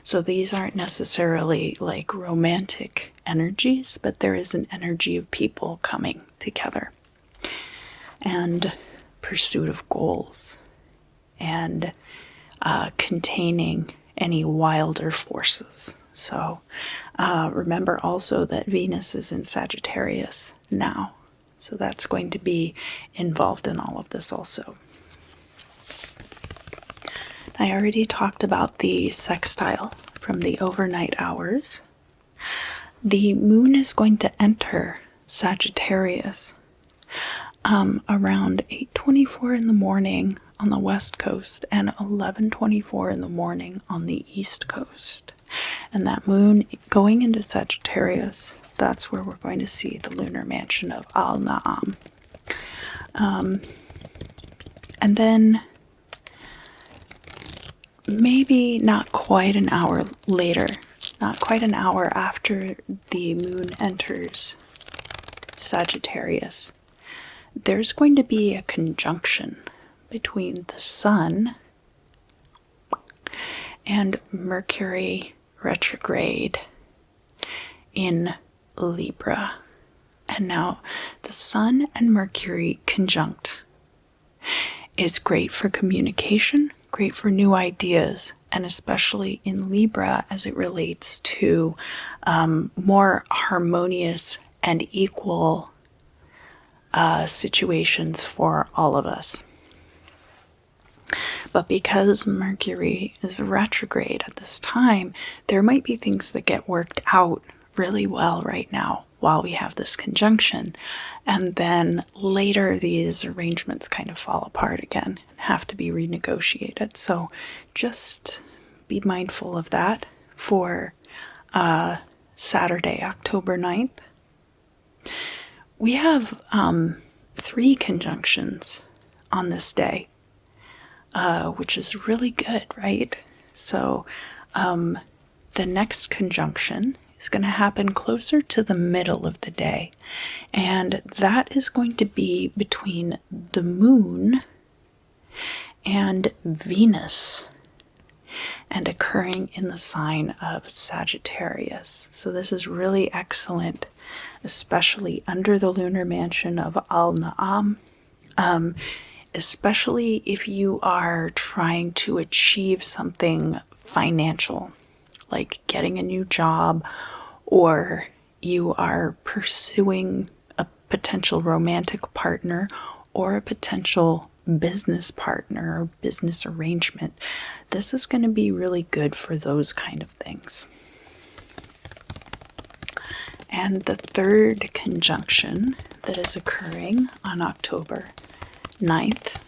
So these aren't necessarily like romantic energies, but there is an energy of people coming together. And pursuit of goals. And containing any wilder forces. So remember also that Venus is in Sagittarius now. So that's going to be involved in all of this also. I already talked about the sextile from the overnight hours. The moon is going to enter Sagittarius around 8:24 in the morning on the west coast and 11:24 in the morning on the east coast. And that moon going into Sagittarius, that's where we're going to see the lunar mansion of Al-Na'am. And then maybe not quite an hour later, not quite an hour after the moon enters Sagittarius, there's going to be a conjunction between the sun and Mercury retrograde in Libra. And now the sun and Mercury conjunct is great for communication, great for new ideas, and especially in Libra as it relates to more harmonious and equal situations for all of us. But because Mercury is retrograde at this time, there might be things that get worked out really well right now while we have this conjunction. And then later these arrangements kind of fall apart again and have to be renegotiated. So just be mindful of that for Saturday, October 9th. We have 3 conjunctions on this day, which is really good, right? So the next conjunction is going to happen closer to the middle of the day, and that is going to be between the moon and Venus, and occurring in the sign of Sagittarius. So this is really excellent, especially under the lunar mansion of Al-Na'am, especially if you are trying to achieve something financial, like getting a new job, or you are pursuing a potential romantic partner or a potential business partner or business arrangement. This is going to be really good for those kind of things. And the third conjunction that is occurring on October 9th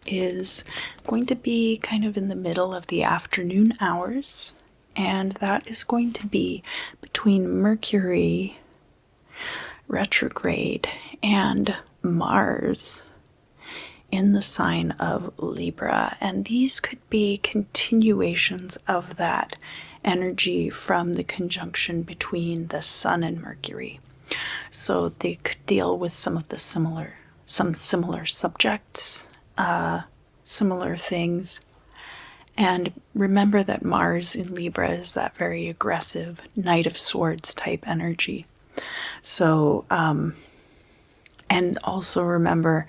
is going to be kind of in the middle of the afternoon hours, and that is going to be between Mercury retrograde and Mars in the sign of Libra. And these could be continuations of that energy from the conjunction between the Sun and Mercury. So they could deal with some similar subjects, similar things. And remember that Mars in Libra is that very aggressive Knight of Swords type energy. So, and also remember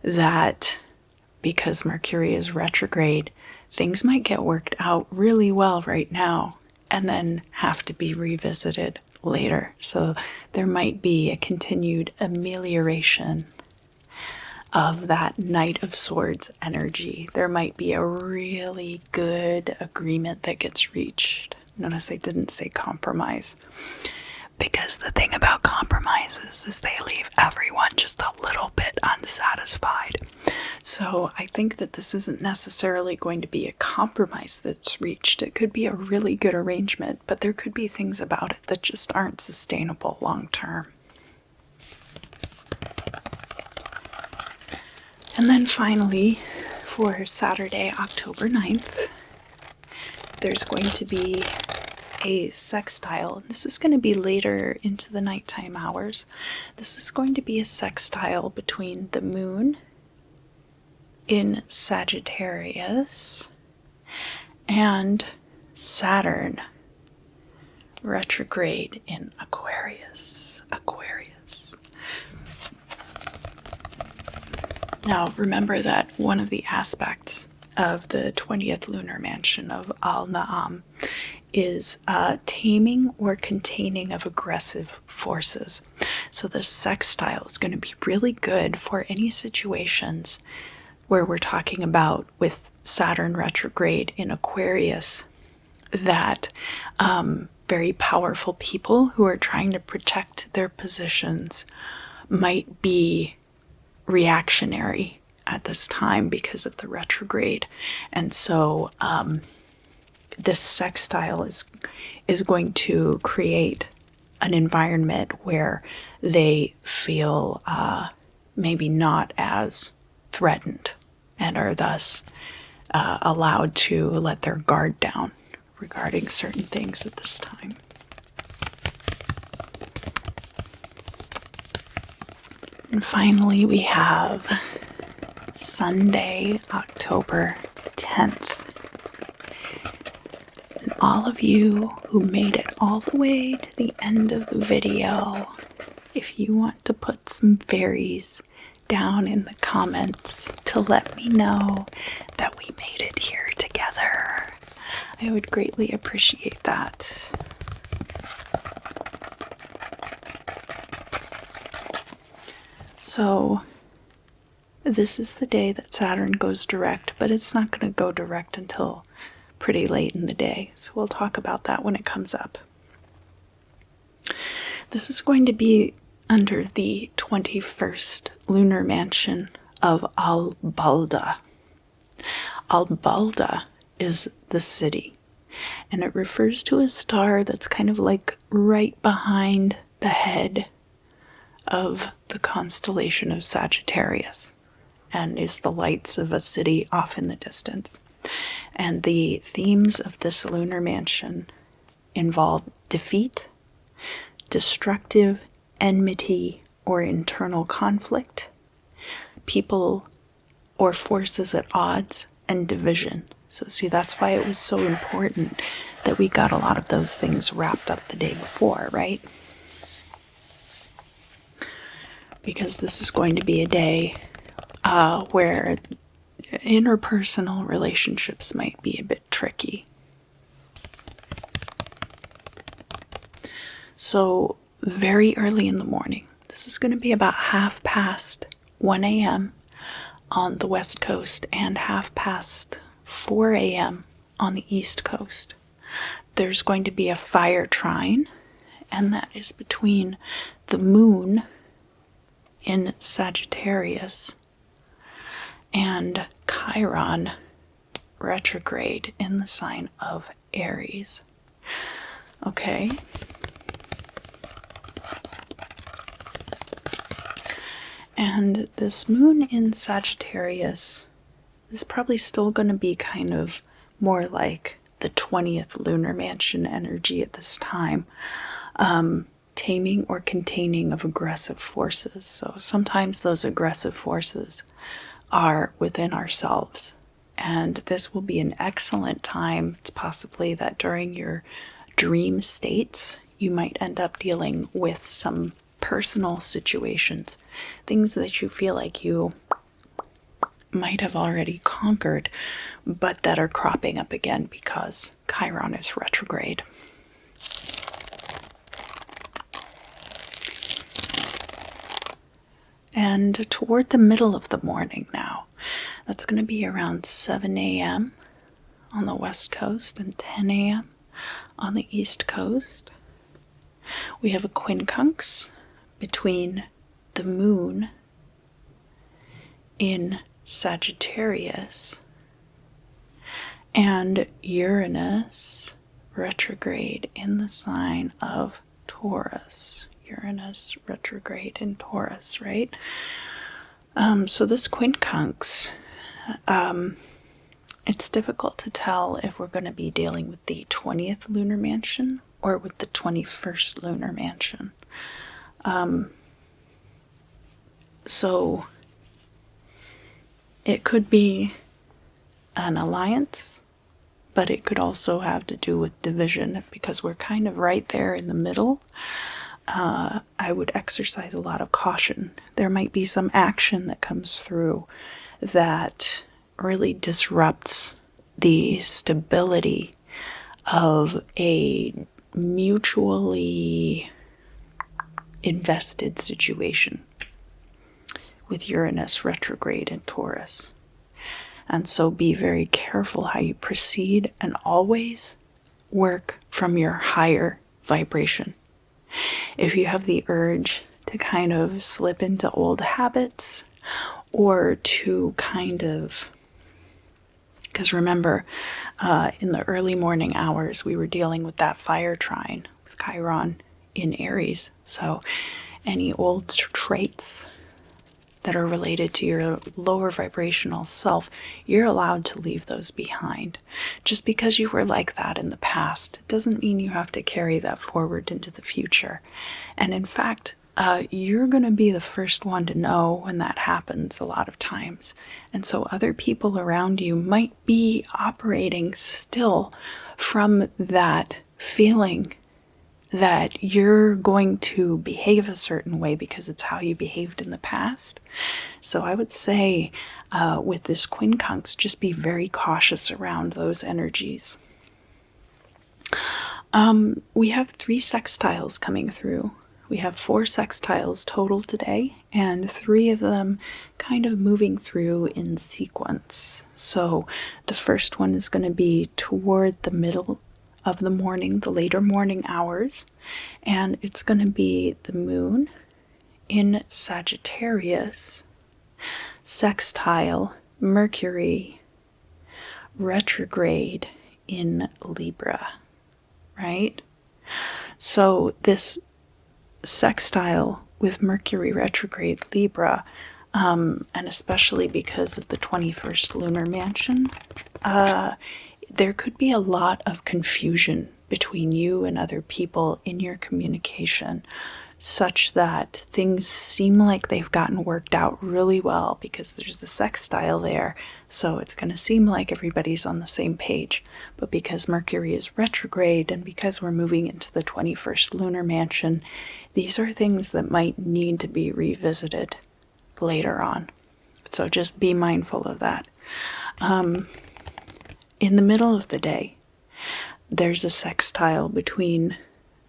that because Mercury is retrograde, things might get worked out really well right now and then have to be revisited later. So there might be a continued amelioration of that Knight of Swords energy. There might be a really good agreement that gets reached. Notice I didn't say compromise, because the thing about compromises is they leave everyone just a little bit unsatisfied. So I think that this isn't necessarily going to be a compromise that's reached. It could be a really good arrangement, but there could be things about it that just aren't sustainable long term. And then finally, for Saturday, October 9th, there's going to be a sextile. This is going to be later into the nighttime hours. This is going to be a sextile between the moon in Sagittarius and Saturn retrograde in Aquarius. Now remember that one of the aspects of the 20th lunar mansion of Al-Na'am is taming or containing of aggressive forces. So this sextile is going to be really good for any situations where we're talking about with Saturn retrograde in Aquarius that very powerful people who are trying to protect their positions might be reactionary at this time because of the retrograde. And so this sextile is going to create an environment where they feel maybe not as threatened and are thus allowed to let their guard down regarding certain things at this time. And finally, we have Sunday, October 10th. And all of you who made it all the way to the end of the video, if you want to put some fairies down in the comments to let me know that we made it here together, I would greatly appreciate that. So this is the day that Saturn goes direct, but it's not going to go direct until pretty late in the day. So we'll talk about that when it comes up. This is going to be under the 21st lunar mansion of Al-Balda. Al-Balda is the city, and it refers to a star that's kind of like right behind the head of the constellation of Sagittarius, and is the lights of a city off in the distance. And the themes of this lunar mansion involve defeat, destructive enmity or internal conflict, people or forces at odds and division. So see, that's why it was so important that we got a lot of those things wrapped up the day before, right? Because this is going to be a day where interpersonal relationships might be a bit tricky. So very early in the morning, this is going to be about 1:30 a.m. on the West Coast and 4:30 a.m. on the East Coast. There's going to be a fire trine, and that is between the moon in Sagittarius and Chiron retrograde in the sign of Aries. Okay. And this moon in Sagittarius is probably still going to be kind of more like the 20th lunar mansion energy at this time, taming or containing of aggressive forces. So sometimes those aggressive forces are within ourselves, and this will be an excellent time. It's possibly that during your dream states you might end up dealing with some personal situations, things that you feel like you might have already conquered, but that are cropping up again because Chiron is retrograde. And toward the middle of the morning now, that's going to be around 7 a.m. on the West Coast and 10 a.m. on the East Coast. We have a quincunx between the moon in Sagittarius and Uranus retrograde in the sign of Taurus. Uranus retrograde in Taurus, right? So this quincunx, it's difficult to tell if we're going to be dealing with the 20th lunar mansion or with the 21st lunar mansion. So it could be an alliance, but it could also have to do with division because we're kind of right there in the middle. I would exercise a lot of caution. There might be some action that comes through that really disrupts the stability of a mutually invested situation with Uranus retrograde in Taurus. And so be very careful how you proceed and always work from your higher vibration. If you have the urge to kind of slip into old habits or to kind of, because remember, in the early morning hours, we were dealing with that fire trine with Chiron in Aries. So any old traits that are related to your lower vibrational self, you're allowed to leave those behind. Just because you were like that in the past doesn't mean you have to carry that forward into the future. And in fact, you're going to be the first one to know when that happens a lot of times. And so other people around you might be operating still from that feeling that you're going to behave a certain way because it's how you behaved in the past. So I would say with this quincunx, just be very cautious around those energies. We have 3 sextiles coming through. We have 4 sextiles total today, and 3 of them kind of moving through in sequence. So the first one is going to be toward the middle of the morning, the later morning hours, and it's going to be the moon in Sagittarius, sextile Mercury retrograde in Libra, right? So this sextile with Mercury retrograde Libra, and especially because of the 21st lunar mansion, there could be a lot of confusion between you and other people in your communication. such that things seem like they've gotten worked out really well because there's the sextile there. So it's going to seem like everybody's on the same page. But because Mercury is retrograde and because we're moving into the 21st lunar mansion, these are things that might need to be revisited later on. So just be mindful of that. In the middle of the day, there's a sextile between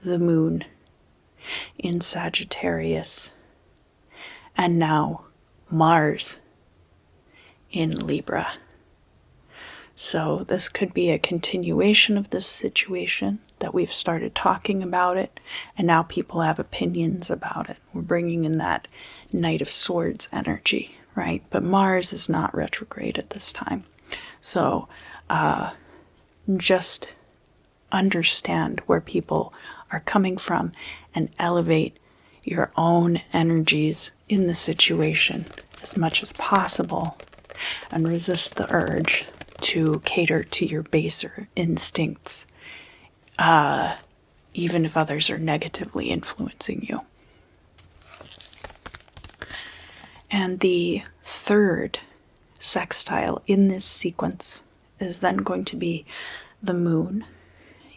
the moon in Sagittarius and now Mars in Libra. So this could be a continuation of this situation that we've started talking about it, and now people have opinions about it. We're bringing in that Knight of Swords energy, right? But Mars is not retrograde at this time. So just understand where people are coming from and elevate your own energies in the situation as much as possible, and resist the urge to cater to your baser instincts, even if others are negatively influencing you. And the third sextile in this sequence is then going to be the moon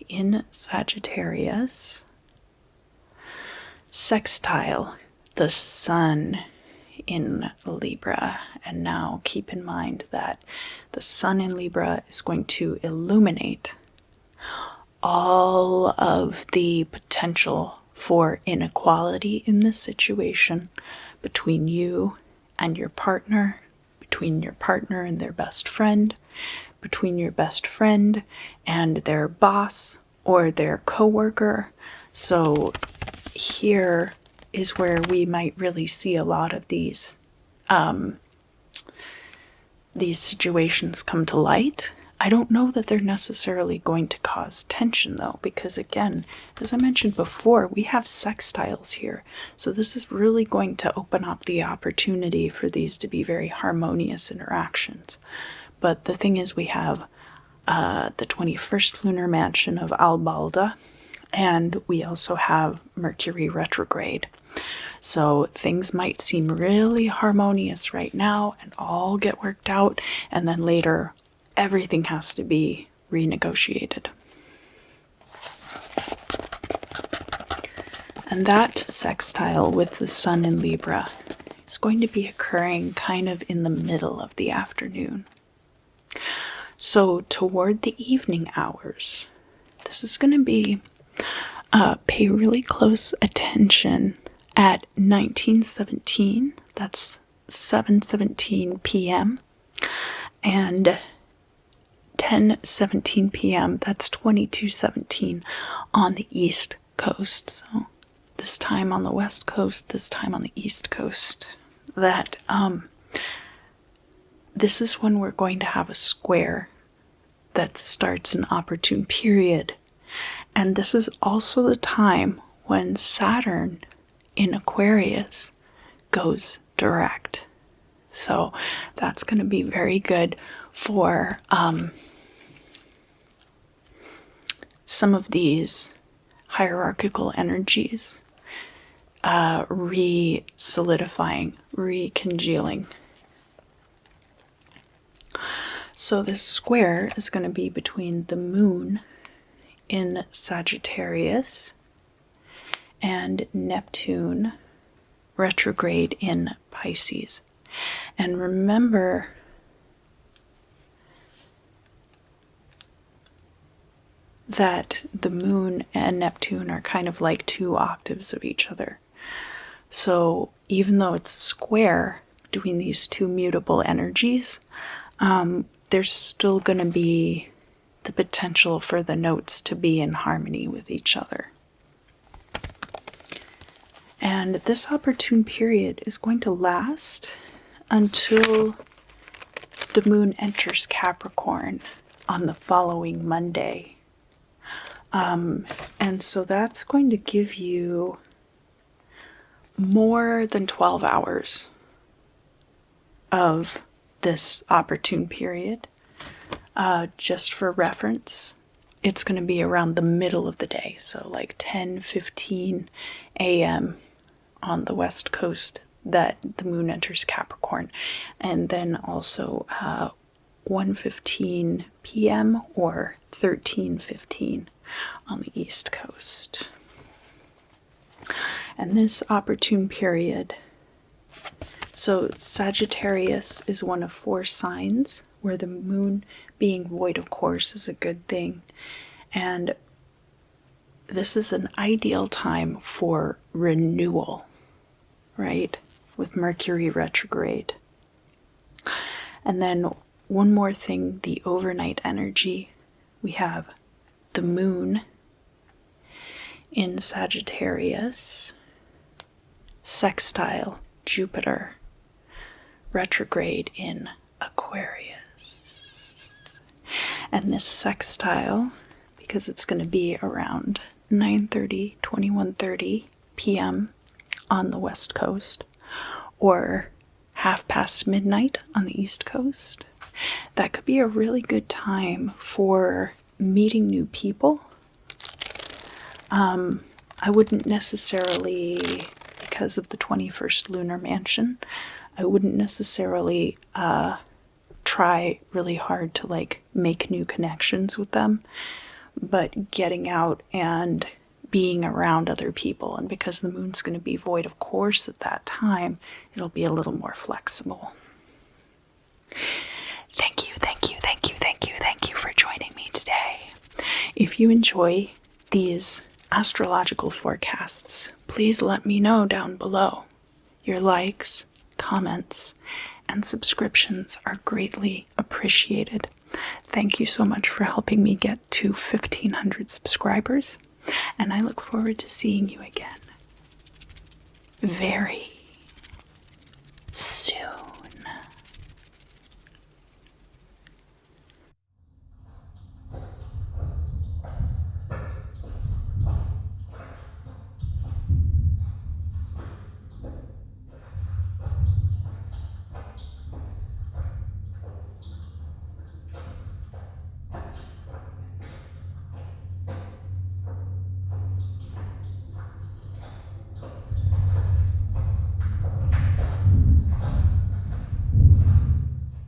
in Sagittarius, sextile the sun in Libra. And now keep in mind that the sun in Libra is going to illuminate all of the potential for inequality in this situation between you and your partner, between your partner and their best friend, between your best friend and their boss or their coworker. So here is where we might really see a lot of these situations come to light. I don't know that they're necessarily going to cause tension though, because again, as I mentioned before, we have sextiles here. So this is really going to open up the opportunity for these to be very harmonious interactions. But the thing is, we have the 21st lunar mansion of Albalda, and we also have Mercury retrograde. So things might seem really harmonious right now and all get worked out, and then later everything has to be renegotiated. And that sextile with the sun in Libra is going to be occurring kind of in the middle of the afternoon. So toward the evening hours, this is going to be pay really close attention at 1917, that's 7:17 p.m., and 10:17 p.m., that's 22:17 on the East Coast. So this time on the West Coast, this time on the East Coast. That this is when we're going to have a square that starts an opportune period. And this is also the time when Saturn in Aquarius goes direct. So that's going to be very good for some of these hierarchical energies re-solidifying, recongealing. So this square is going to be between the moon in Sagittarius and Neptune retrograde in Pisces. And remember that the moon and Neptune are kind of like 2 octaves of each other. So even though it's square between these 2 mutable energies, there's still going to be the potential for the notes to be in harmony with each other. And this opportune period is going to last until the moon enters Capricorn on the following Monday. And so that's going to give you more than 12 hours of this opportune period. Just for reference, it's going to be around the middle of the day, so like 10:15 a.m. on the west coast that the moon enters Capricorn, and then also 1:15 p.m. or 13:15 on the east coast. And this opportune period, so Sagittarius is one of 4 signs where the moon being void of course is a good thing, and this is an ideal time for renewal, right, with Mercury retrograde. And then one more thing, the overnight energy, we have the moon in Sagittarius sextile Jupiter retrograde in Aquarius. And this sextile, because it's going to be around 9:30, 21:30 p.m. on the west coast, or 1/2 midnight on the east coast, that could be a really good time for meeting new people. I wouldn't necessarily, because of the 21st lunar mansion, I wouldn't necessarily try really hard to like make new connections with them, but getting out and being around other people, and because the moon's going to be void of course at that time, it'll be a little more flexible. Thank you for joining me today. If you enjoy these astrological forecasts, please let me know down below. Your likes, comments, and subscriptions are greatly appreciated. Thank you so much for helping me get to 1,500 subscribers, and I look forward to seeing you again very soon.